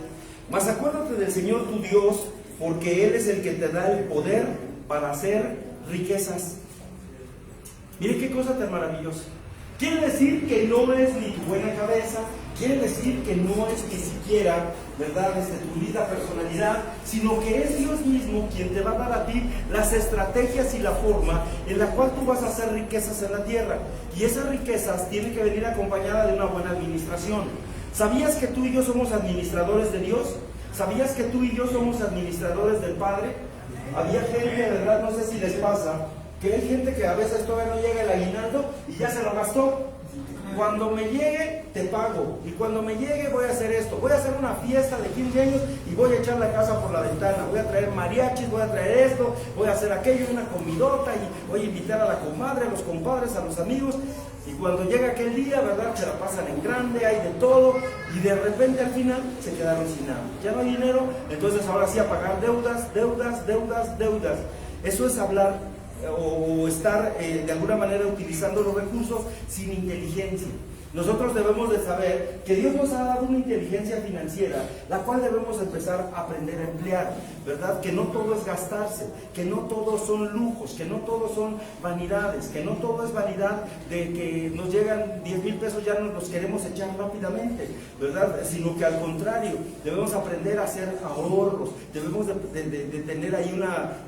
Mas acuérdate del Señor tu Dios, porque Él es el que te da el poder para hacer riquezas. Miren qué cosa tan maravillosa. Quiere decir que no es ni tu buena cabeza, quiere decir que no es ni siquiera, ¿verdad?, tu linda personalidad, sino que es Dios mismo quien te va a dar a ti las estrategias y la forma en la cual tú vas a hacer riquezas en la tierra. Y esas riquezas tienen que venir acompañadas de una buena administración. ¿Sabías que tú y yo somos administradores de Dios? ¿Sabías que tú y yo somos administradores del Padre? Había gente, ¿verdad?, no sé si les pasa, Que hay gente que a veces todavía no llega el aguinaldo y ya se lo gastó. Cuando me llegue, te pago. Y cuando me llegue, voy a hacer esto. Voy a hacer una fiesta de 15 años y voy a echar la casa por la ventana. Voy a traer mariachis, voy a traer esto, voy a hacer aquello, una comidota, y voy a invitar a la comadre, a los compadres, a los amigos. Y cuando llega aquel día, ¿verdad? Se la pasan en grande, hay de todo. Y de repente al final se quedaron sin nada. Ya no hay dinero, entonces ahora sí a pagar deudas, deudas, deudas, deudas. Eso es hablar o estar de alguna manera utilizando los recursos sin inteligencia. Nosotros debemos de saber que Dios nos ha dado una inteligencia financiera, la cual debemos empezar a aprender a emplear, ¿verdad? Que no todo es gastarse, que no todo son lujos, que no todo son vanidades, que no todo es vanidad de que nos llegan 10,000 pesos, ya nos los queremos echar rápidamente, ¿verdad? Sino que al contrario, debemos aprender a hacer ahorros, debemos de tener ahí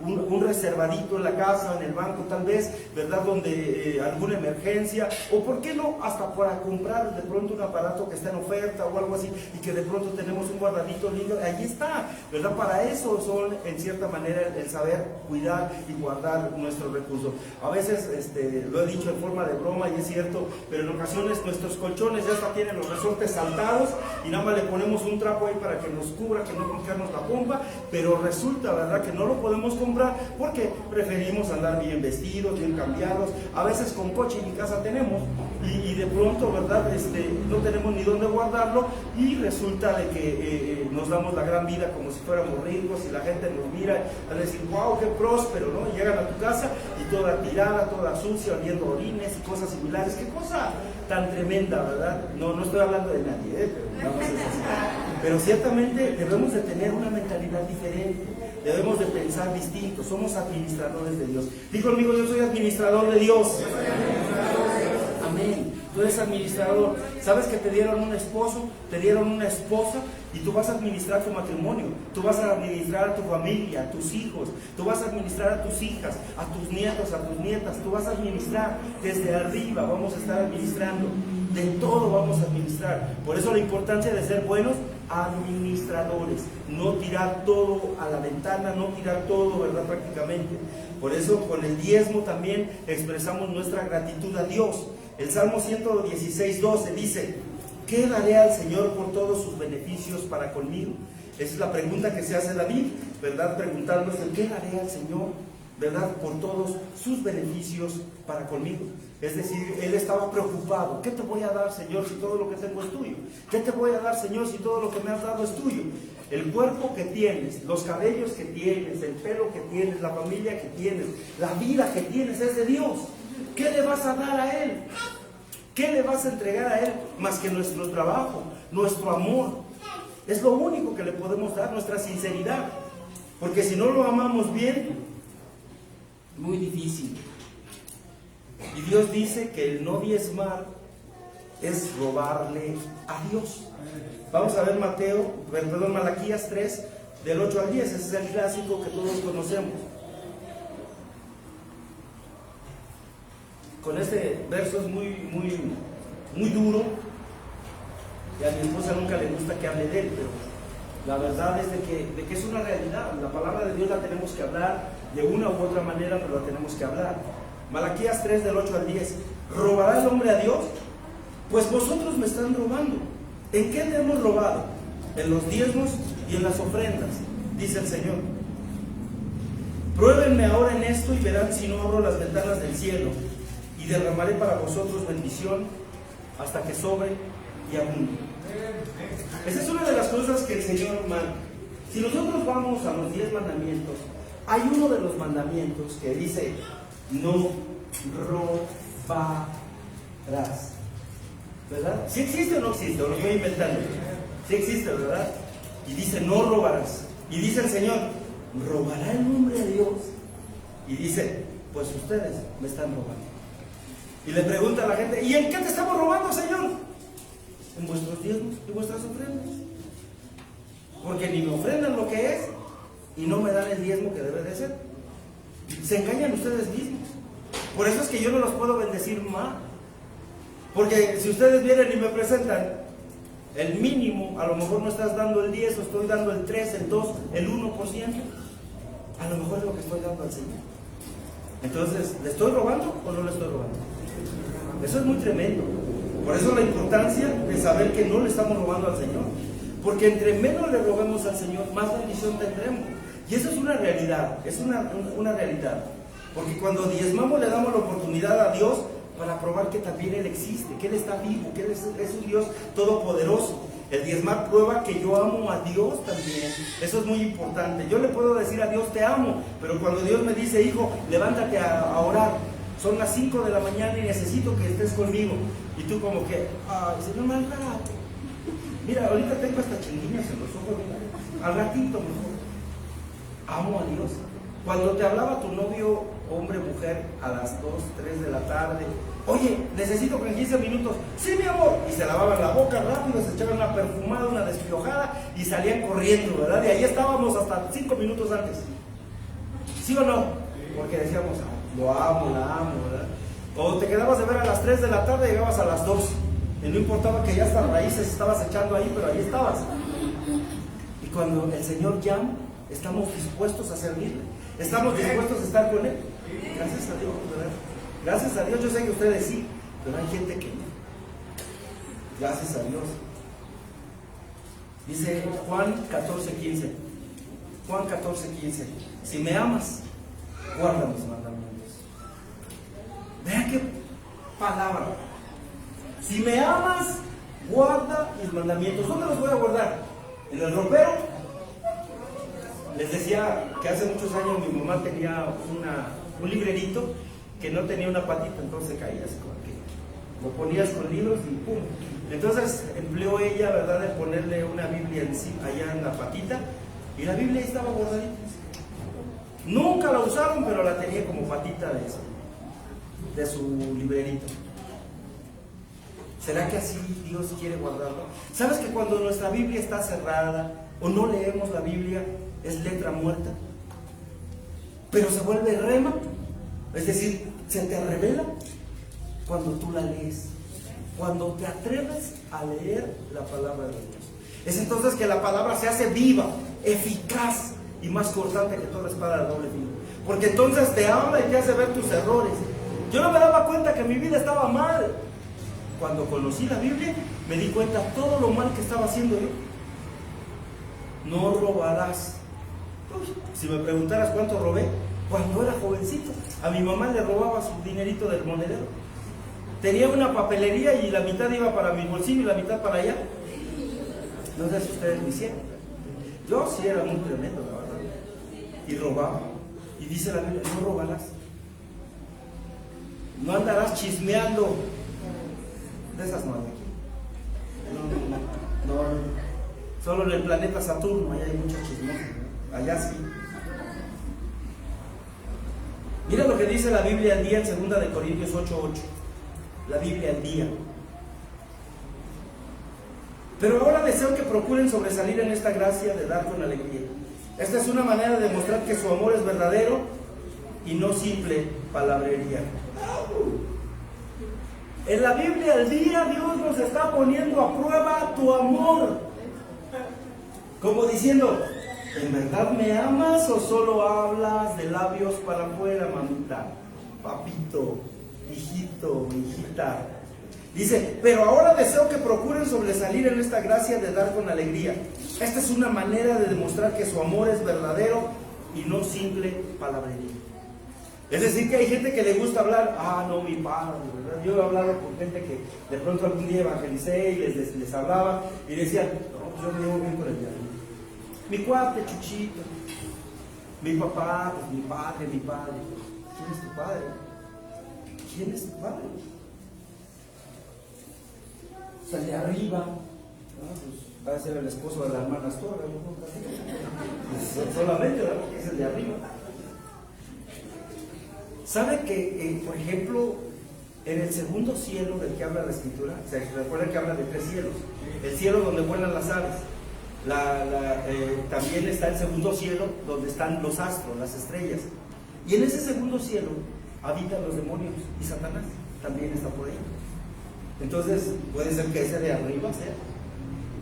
un reservadito en la casa, en el banco tal vez, ¿verdad? Donde alguna emergencia, o por qué no, hasta para comprar de pronto un aparato que está en oferta o algo así, y que de pronto tenemos un guardadito lindo, ahí está, ¿verdad? Para eso son en cierta manera el saber cuidar y guardar nuestros recursos. A veces lo he dicho en forma de broma y es cierto, pero en ocasiones nuestros colchones ya hasta tienen los resortes saltados y nada más le ponemos un trapo ahí para que nos cubra, que no rompernos la pompa, pero resulta, ¿verdad?, que no lo podemos comprar porque preferimos andar bien vestidos, bien cambiados. A veces con coche en mi casa tenemos y de pronto, ¿verdad?, no tenemos ni dónde guardarlo y resulta de que nos damos la gran vida como si fuéramos ricos y la gente nos mira a decir, wow, qué próspero, ¿no? Y llegan a tu casa y toda tirada, toda sucia, oliendo orines y cosas similares. Qué cosa tan tremenda, ¿verdad? No estoy hablando de nadie, pero ciertamente debemos de tener una mentalidad diferente. Debemos de pensar distinto. Somos administradores de Dios. Digo conmigo, yo soy administrador de Dios. Amén. Tú eres administrador. ¿Sabes que te dieron un esposo? Te dieron una esposa y tú vas a administrar tu matrimonio. Tú vas a administrar a tu familia, a tus hijos. Tú vas a administrar a tus hijas, a tus nietos, a tus nietas. Tú vas a administrar desde arriba. Vamos a estar administrando. De todo vamos a administrar. Por eso la importancia de ser buenos administradores. No tirar todo a la ventana, no tirar todo, ¿verdad?, prácticamente. Por eso con el diezmo también expresamos nuestra gratitud a Dios. El Salmo 116:12 dice, ¿qué daré al Señor por todos sus beneficios para conmigo? Esa es la pregunta que se hace David, ¿verdad? Preguntándose, ¿qué daré al Señor, ¿verdad?, por todos sus beneficios para conmigo? Es decir, él estaba preocupado. ¿Qué te voy a dar, Señor, si todo lo que tengo es tuyo? ¿Qué te voy a dar, Señor, si todo lo que me has dado es tuyo? El cuerpo que tienes, los cabellos que tienes, el pelo que tienes, la familia que tienes, la vida que tienes es de Dios. ¿Qué le vas a dar a Él? ¿Qué le vas a entregar a Él? Más que nuestro trabajo, nuestro amor. Es lo único que le podemos dar, nuestra sinceridad. Porque si no lo amamos bien, muy difícil. Y Dios dice que el no diezmar es robarle a Dios. Vamos a ver Malaquías 3, del 8 al 10. Ese es el clásico que todos conocemos. Con este verso es muy duro, y a mi esposa nunca le gusta que hable de él, pero la verdad es de que es una realidad. La palabra de Dios la tenemos que hablar de una u otra manera, pero la tenemos que hablar. Malaquías 3, del 8 al 10. ¿Robará el hombre a Dios? Pues vosotros me están robando. ¿En qué le hemos robado? En los diezmos y en las ofrendas, dice el Señor. Pruébenme ahora en esto y verán si no abro las ventanas del cielo y derramaré para vosotros bendición hasta que sobre y abunde. Esa es una de las cosas que el Señor manda. Si nosotros vamos a los 10 mandamientos, hay uno de los mandamientos que dice, no robarás. ¿Verdad? ¿Sí existe o no existe? O lo estoy inventando. Sí existe, ¿verdad? Y dice, no robarás. Y dice el Señor, ¿robará el hombre a Dios? Y dice, pues ustedes me están robando. Y le pregunta a la gente, ¿y en qué te estamos robando, Señor? En vuestros diezmos y vuestras ofrendas. Porque ni me ofrendan lo que es y no me dan el diezmo que debe de ser. Se engañan ustedes mismos. Por eso es que yo no los puedo bendecir más. Porque si ustedes vienen y me presentan el mínimo, a lo mejor no estás dando el 10, o estoy dando el 3, el 2, el 1%. A lo mejor es lo que estoy dando al Señor. Entonces, ¿le estoy robando o no le estoy robando? Eso es muy tremendo. Por eso la importancia de saber que no le estamos robando al Señor. Porque entre menos le robemos al Señor, más bendición tendremos. Y eso es una realidad, es una realidad. Porque cuando diezmamos le damos la oportunidad a Dios para probar que también Él existe, que Él está vivo, que Él es un Dios todopoderoso. El diezmar prueba que yo amo a Dios también. Eso es muy importante. Yo le puedo decir a Dios te amo, pero cuando Dios me dice, hijo, levántate a orar, son las 5 de la mañana y necesito que estés conmigo. Y tú como que, ay, Señor, mal rato. Mira, ahorita tengo estas chinguillas en los ojos, mira, al ratito mejor. Amo a Dios. Cuando te hablaba tu novio, hombre, mujer, a las 2, 3 de la tarde, oye, necesito que en 15 minutos, sí, mi amor, y se lavaban la boca rápido, se echaban una perfumada, una despiojada y salían corriendo, ¿verdad? Y ahí estábamos hasta 5 minutos antes. ¿Sí o no? Porque decíamos, lo amo, la amo, ¿verdad? O te quedabas de ver a las 3 de la tarde y llegabas a las 2. Y no importaba que ya hasta raíces estabas echando ahí, pero ahí estabas. Y cuando el Señor llama, estamos dispuestos a servirle. Estamos dispuestos a estar con Él. Gracias a Dios, ¿verdad? Gracias a Dios, yo sé que ustedes sí, pero hay gente que no. Gracias a Dios. Dice Juan 14:15. Juan 14:15. Si me amas, guarda mis mandamientos. Vea qué palabra. Si me amas, guarda mis mandamientos. ¿Dónde los voy a guardar? ¿En el ropero? Les decía que hace muchos años mi mamá tenía un librerito que no tenía una patita, entonces caías como que lo ponías con libros y ¡pum! Entonces empleó ella, ¿verdad?, de ponerle una Biblia allá en la patita, y la Biblia estaba guardadita. Nunca la usaron, pero la tenía como patita de su librerito. ¿Será que así Dios quiere guardarlo? ¿Sabes que cuando nuestra Biblia está cerrada o no leemos la Biblia, es letra muerta? Pero se vuelve rema, es decir, se te revela cuando tú la lees, cuando te atreves a leer la palabra de Dios. Es entonces que la palabra se hace viva, eficaz y más cortante que toda espada de doble filo. Porque entonces te habla y te hace ver tus errores. Yo no me daba cuenta que mi vida estaba mal. Cuando conocí la Biblia, me di cuenta de todo lo mal que estaba haciendo yo. No robarás. Si me preguntaras cuánto robé, cuando era jovencito, a mi mamá le robaba su dinerito del monedero. Tenía una papelería y la mitad iba para mi bolsillo y la mitad para allá. No sé si ustedes lo hicieron. Yo sí era muy tremendo, la verdad. Y robaba. Y dice la Biblia, no robarás. No andarás chismeando. De esas no hay aquí. No. Solo en el planeta Saturno, allá hay muchos chismosos, ¿no? Allá sí. Mira lo que dice la Biblia al día en 2 Corintios 8:8. La Biblia al día. Pero ahora deseo que procuren sobresalir en esta gracia de dar con alegría. Esta es una manera de demostrar que su amor es verdadero y no simple palabrería. En la Biblia al día Dios nos está poniendo a prueba tu amor. Como diciendo, ¿en verdad me amas o solo hablas de labios para afuera, mamita, papito, hijito, hijita? Dice, pero ahora deseo que procuren sobresalir en esta gracia de dar con alegría. Esta es una manera de demostrar que su amor es verdadero y no simple palabrería. Es decir, que hay gente que le gusta hablar, no, mi padre, ¿verdad? Yo he hablado con gente que de pronto algún día evangelicé y les hablaba y decían, no, pues yo me llevo bien con el diablo. Mi cuate, Chuchito, mi papá, pues mi padre. ¿Quién es tu padre? ¿Quién es tu padre? O sea, el de arriba, pues va a ser el esposo de la hermana Astora, ¿no? Pues, solamente, ¿verdad? Porque es el de arriba. ¿Sabe que, por ejemplo, en el segundo cielo del que habla la Escritura, se recuerda que habla de 3 cielos? El cielo donde vuelan las aves. También está el segundo cielo donde están los astros, las estrellas. Y en ese segundo cielo habitan los demonios y Satanás también está por ahí. Entonces puede ser que ese de arriba sea,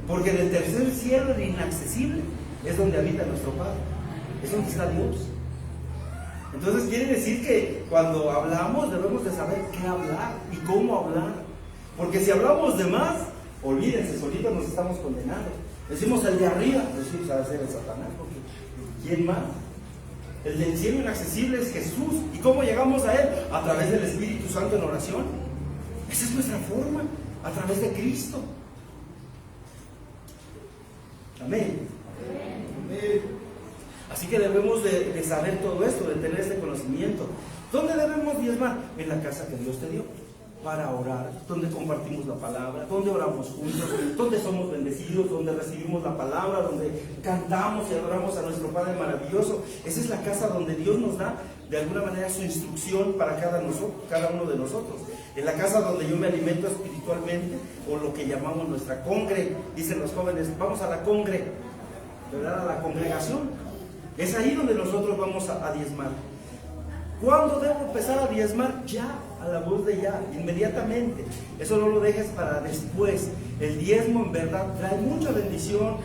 porque en el tercer cielo, el inaccesible, es donde habita nuestro Padre, es donde está Dios. Entonces quiere decir que cuando hablamos debemos de saber qué hablar y cómo hablar. Porque si hablamos de más, olvídense, solitos nos estamos condenando. Decimos el de arriba, pues sí, sabe ser el Satanás, porque ¿quién más? El del cielo inaccesible es Jesús. ¿Y cómo llegamos a Él? A través del Espíritu Santo en oración. Esa es nuestra forma, a través de Cristo. Amén. Amén. Así que debemos de saber todo esto, de tener este conocimiento. ¿Dónde debemos diezmar? En la casa que Dios te dio, para orar, donde compartimos la palabra, donde oramos juntos, donde somos bendecidos, donde recibimos la palabra, donde cantamos y adoramos a nuestro Padre maravilloso. Esa es la casa donde Dios nos da de alguna manera su instrucción para cada uno de nosotros. En la casa donde yo me alimento espiritualmente, o lo que llamamos nuestra congre, dicen los jóvenes, vamos a la congre, ¿verdad? A la congregación. Es ahí donde nosotros vamos a diezmar. ¿Cuándo debo empezar a diezmar? Ya, a la voz de ya, inmediatamente. Eso no lo dejes para después. El diezmo en verdad trae mucha bendición,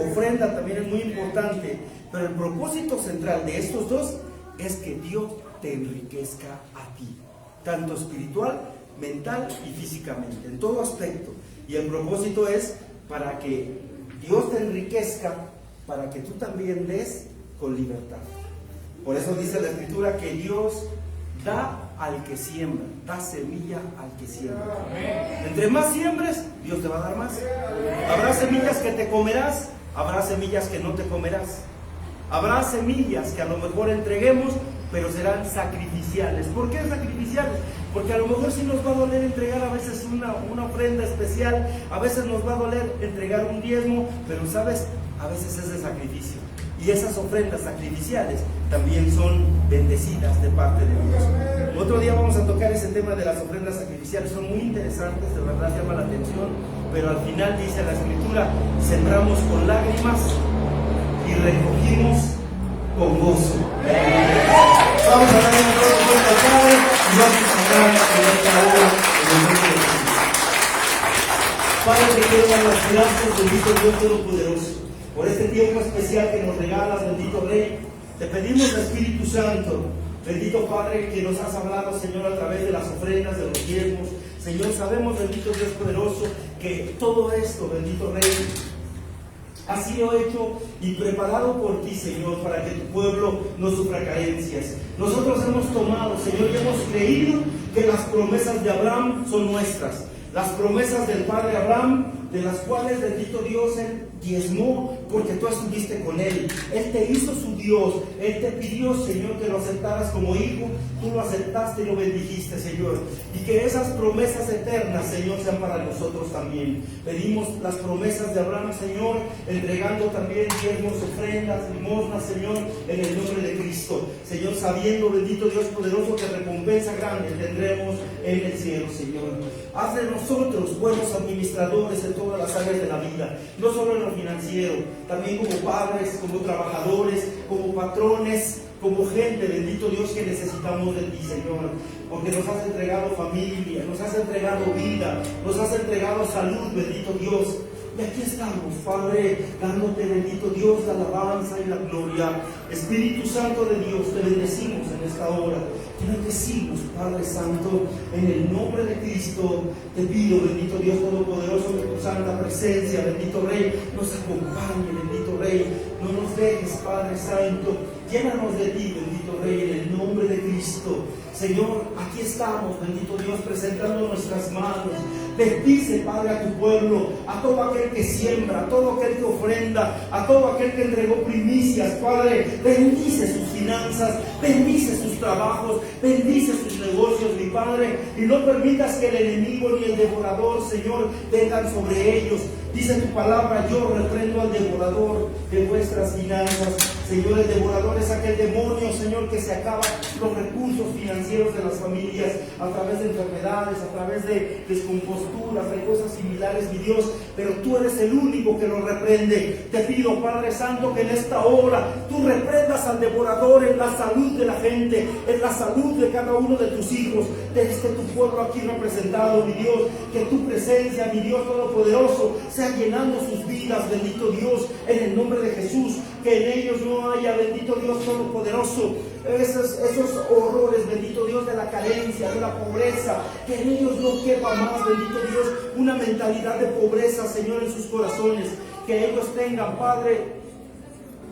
ofrenda también es muy importante, pero el propósito central de estos dos es que Dios te enriquezca a ti, tanto espiritual, mental y físicamente, en todo aspecto. Y el propósito es para que Dios te enriquezca, para que tú también des con libertad. Por eso dice la Escritura que Dios da al que siembra, da semilla al que siembra. Entre más siembres, Dios te va a dar más. Habrá semillas que te comerás, habrá semillas que no te comerás. Habrá semillas que a lo mejor entreguemos, pero serán sacrificiales. ¿Por qué sacrificiales? Porque a lo mejor sí nos va a doler entregar a veces una ofrenda especial, a veces nos va a doler entregar un diezmo, pero sabes, a veces es de sacrificio. Y esas ofrendas sacrificiales también son bendecidas de parte de Dios. Otro día vamos a tocar ese tema de las ofrendas sacrificiales, son muy interesantes, de verdad llama la atención, pero al final dice la Escritura, sembramos con lágrimas y recogimos con gozo. Vamos a darle un aplauso al Padre y vamos a orar en esta hora en el nombre de Jesús. Padre, te quiero dar las gracias, bendito Dios Todopoderoso, por este tiempo especial que nos regalas, bendito Rey. Te pedimos, Espíritu Santo, bendito Padre, que nos has hablado, Señor, a través de las ofrendas, de los diezmos. Señor, sabemos, bendito Dios poderoso, que todo esto, bendito Rey, ha sido hecho y preparado por ti, Señor, para que tu pueblo no sufra carencias. Nosotros hemos tomado, Señor, y hemos creído que las promesas de Abraham son nuestras. Las promesas del Padre Abraham, de las cuales, bendito Dios, Él diezmó porque tú estuviste con Él. Él te hizo su Dios. Él te pidió, Señor, que lo aceptaras como hijo. Tú lo aceptaste y lo bendijiste, Señor. Y que esas promesas eternas, Señor, sean para nosotros también. Pedimos las promesas de Abraham, Señor, entregando también diezmos, ofrendas, limosnas, Señor, en el nombre de Cristo. Señor, sabiendo, bendito Dios poderoso, que recompensa grande tendremos en el cielo, Señor. Haz de nosotros buenos administradores en todas las áreas de la vida, no solo en lo financiero, también como padres, como trabajadores, como patrones, como gente, bendito Dios, que necesitamos de ti, Señor, porque nos has entregado familia, nos has entregado vida, nos has entregado salud, bendito Dios. Y aquí estamos, Padre, dándote, bendito Dios, la alabanza y la gloria. Espíritu Santo de Dios, te bendecimos en esta hora. Te bendecimos, Padre Santo, en el nombre de Cristo. Te pido, bendito Dios Todopoderoso, que tu santa presencia, bendito Rey, nos acompañe, bendito Rey. No nos dejes, Padre Santo. Llénanos de ti, bendito Rey, en el nombre de Cristo. Señor, aquí estamos, bendito Dios, presentando nuestras manos. Bendice, Padre, a tu pueblo, a todo aquel que siembra, a todo aquel que ofrenda, a todo aquel que entregó primicias, Padre. Bendice sus finanzas, bendice sus trabajos, bendice sus negocios, mi Padre, y no permitas que el enemigo ni el devorador, Señor, vengan sobre ellos. Dice tu palabra, yo reprendo al devorador de vuestras finanzas. Señor, el devorador es aquel demonio, Señor, que se acaba los recursos financieros de las familias a través de enfermedades, a través de descomposturas, de cosas similares, mi Dios. Pero tú eres el único que lo reprende. Te pido, Padre Santo, que en esta hora tú reprendas al devorador en la salud de la gente, en la salud de cada uno de tus hijos, de tu pueblo aquí representado, mi Dios. Que tu presencia, mi Dios Todopoderoso, sea llenando sus vidas, bendito Dios, en el nombre de Jesús. Que en ellos no haya, bendito Dios Todopoderoso, esos horrores, bendito Dios, de la carencia, de la pobreza. Que en ellos no quepa más, bendito Dios, una mentalidad de pobreza, Señor, en sus corazones. Que ellos tengan, Padre,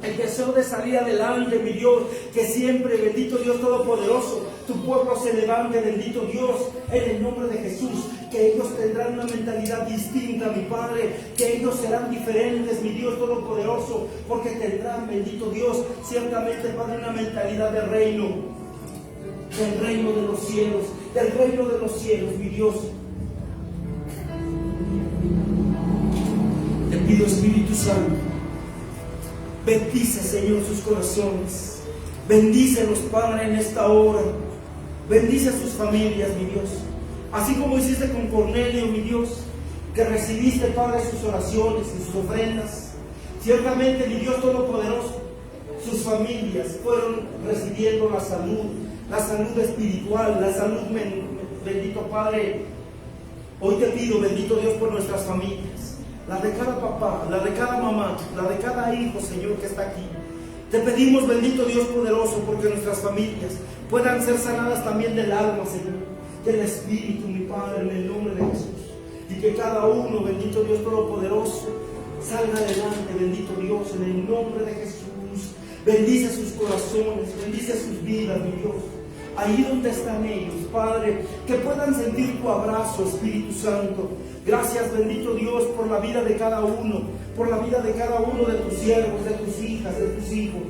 el deseo de salir adelante, mi Dios. Que siempre, bendito Dios Todopoderoso, tu pueblo se levante, bendito Dios, en el nombre de Jesús. Que ellos tendrán una mentalidad distinta, mi Padre. Que ellos serán diferentes, mi Dios Todopoderoso, porque tendrán, bendito Dios, ciertamente, Padre, una mentalidad de reino, del reino de los cielos, del reino de los cielos, mi Dios. Te pido, Espíritu Santo, bendice, Señor, sus corazones. Bendícelos, Padre, en esta hora. Bendice a sus familias, mi Dios. Así como hiciste con Cornelio, mi Dios, que recibiste, Padre, sus oraciones y sus ofrendas. Ciertamente, mi Dios Todopoderoso, sus familias fueron recibiendo la salud espiritual, la salud, bendito Padre. Hoy te pido, bendito Dios, por nuestras familias, la de cada papá, la de cada mamá, la de cada hijo, Señor, que está aquí. Te pedimos, bendito Dios poderoso, porque nuestras familias puedan ser sanadas también del alma, Señor, del espíritu, mi Padre, en el nombre de Jesús. Y que cada uno, bendito Dios Todopoderoso, salga adelante, bendito Dios, en el nombre de Jesús. Bendice sus corazones, bendice sus vidas, mi Dios. Ahí donde están ellos, Padre, que puedan sentir tu abrazo, Espíritu Santo. Gracias, bendito Dios, por la vida de cada uno, por la vida de cada uno de tus siervos, de tus hijas, de tus hijos.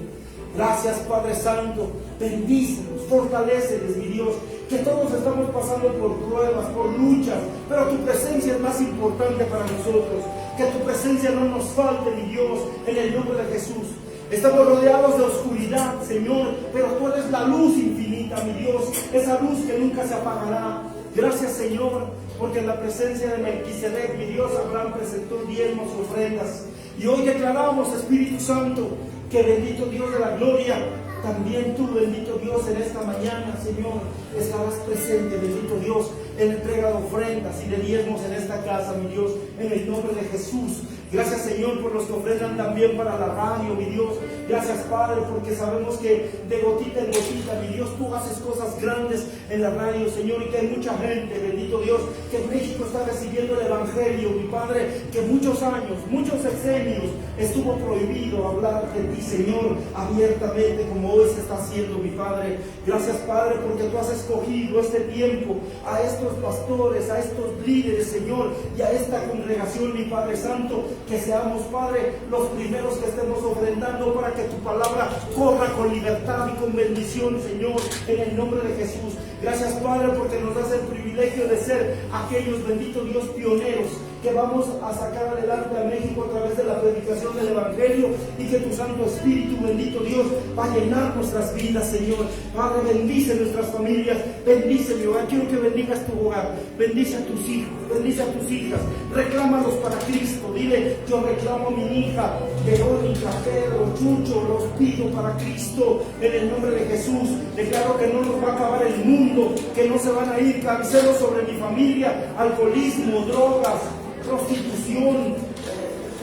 Gracias, Padre Santo. Bendícelos, fortaléceles, mi Dios. Que todos estamos pasando por pruebas, por luchas, pero tu presencia es más importante para nosotros. Que tu presencia no nos falte, mi Dios, en el nombre de Jesús. Estamos rodeados de oscuridad, Señor, pero tú eres la luz infinita, mi Dios, esa luz que nunca se apagará. Gracias, Señor, porque en la presencia de Melquisedec, mi Dios, Abraham presentó diezmos y ofrendas. Y hoy declaramos, Espíritu Santo, que bendito Dios de la gloria, también tú, bendito Dios, en esta mañana, Señor, estarás presente, bendito Dios, en la entrega de ofrendas y de diezmos en esta casa, mi Dios, en el nombre de Jesús. Gracias, Señor, por los que ofrendan también para la radio, mi Dios. Gracias, Padre, porque sabemos que de gotita en gotita, mi Dios, tú haces cosas grandes en la radio, Señor, y que hay mucha gente, bendito Dios, que en México está recibiendo el Evangelio, mi Padre, que muchos años, muchos sexenios estuvo prohibido hablar de ti, Señor, abiertamente, como hoy se está haciendo, mi Padre. Gracias, Padre, porque tú has escogido este tiempo a estos pastores, a estos líderes, Señor, y a esta congregación, mi Padre Santo, que seamos, Padre, los primeros que estemos ofrendando para que tu palabra corra con libertad y con bendición, Señor, en el nombre de Jesús. Gracias, Padre, porque nos das el privilegio de ser aquellos, bendito Dios, pioneros que vamos a sacar adelante a México a través de la predicación del Evangelio, y que tu Santo Espíritu, bendito Dios, va a llenar nuestras vidas, Señor. Padre, bendice nuestras familias, bendice mi hogar. Quiero que bendigas tu hogar, bendice a tus hijos, bendice a tus hijas, reclámalos para Cristo. Dile: yo reclamo a mi hija, Verónica, Pedro, Chucho, los pido para Cristo, en el nombre de Jesús. Declaro que no nos va a acabar el mundo, que no se van a ir canceros sobre mi familia, alcoholismo, drogas, prostitución,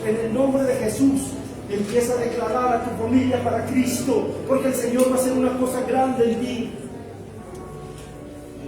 en el nombre de Jesús. Empieza a declarar a tu familia para Cristo, porque el Señor va a hacer una cosa grande en ti.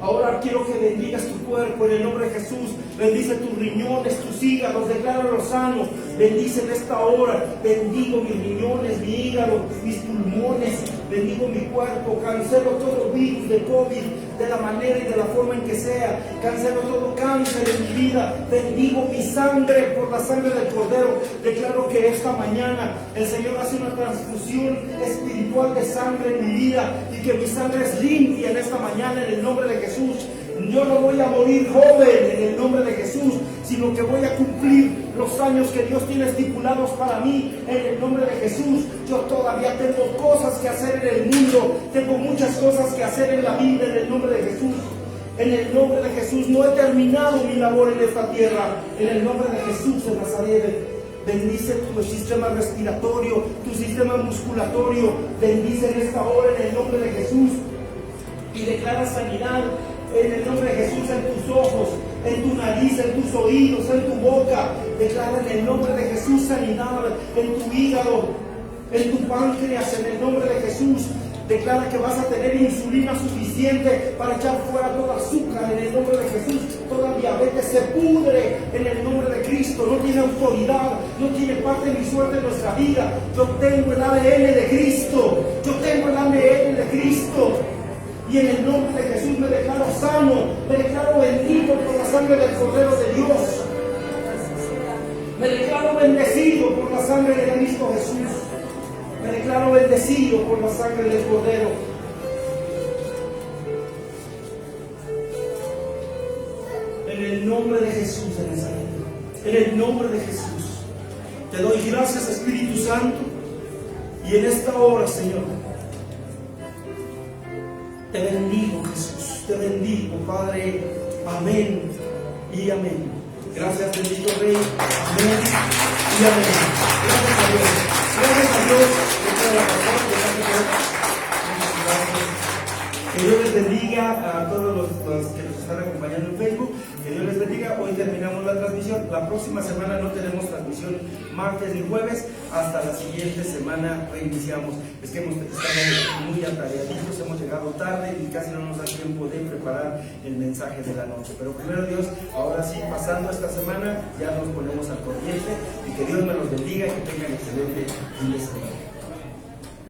Ahora quiero que bendigas tu cuerpo en el nombre de Jesús. Bendice tus riñones, tus hígados, decláralos sanos. Bendice en esta hora. Bendigo mis riñones, mi hígado, mis pulmones. Bendigo mi cuerpo. Cancelo todo virus de COVID, de la manera y de la forma en que sea. Cancelo todo cáncer en mi vida. Bendigo mi sangre por la sangre del Cordero. Declaro que esta mañana el Señor hace una transfusión espiritual de sangre en mi vida, y que mi sangre es limpia en esta mañana, en el nombre de Jesús. Yo no voy a morir joven en el nombre de Jesús, sino que voy a cumplir los años que Dios tiene estipulados para mí en el nombre de Jesús. Yo todavía tengo cosas que hacer en el mundo, tengo muchas cosas que hacer en la vida en el nombre de Jesús. En el nombre de Jesús no he terminado mi labor en esta tierra. En el nombre de Jesús de Nazaret. bendice tu sistema respiratorio, tu sistema musculatorio, bendice en esta hora en el nombre de Jesús y declara sanidad en el nombre de Jesús en tus ojos, en tu nariz, en tus oídos, en tu boca. Declara en el nombre de Jesús sanidad en tu hígado, en tu páncreas, en el nombre de Jesús. Declara que vas a tener insulina suficiente para echar fuera todo azúcar en el nombre de Jesús. Toda diabetes se pudre en el nombre de Cristo. No tiene autoridad, no tiene parte ni suerte en nuestra vida. Yo tengo el ADN de Cristo. Yo tengo el ADN de Cristo. Y en el nombre de Jesús me declaro sano, me declaro bendito por la sangre del Cordero de Dios. Me declaro bendecido por la sangre de Cristo Jesús. Me declaro bendecido por la sangre del Cordero. En el nombre de Jesús de Nazaret. En el nombre de Jesús. Te doy gracias, Espíritu Santo. Y en esta hora, Señor, te bendigo, Jesús. Te bendigo, Padre. Amén y amén. Gracias, bendito Rey. Amén y amén. Gracias a Dios. Gracias a Dios. Que Dios les bendiga a todos los que nos están acompañando en Facebook. Que Dios les bendiga. Hoy terminamos la transmisión. La próxima semana no tenemos transmisión martes ni jueves. Hasta la siguiente semana reiniciamos. Es que estamos muy atareados, hemos llegado tarde y casi no nos da tiempo de preparar el mensaje de la noche. Pero primero Dios, ahora sí, pasando esta semana, ya nos ponemos al corriente y que Dios me los bendiga y que tengan excelente fin de semana.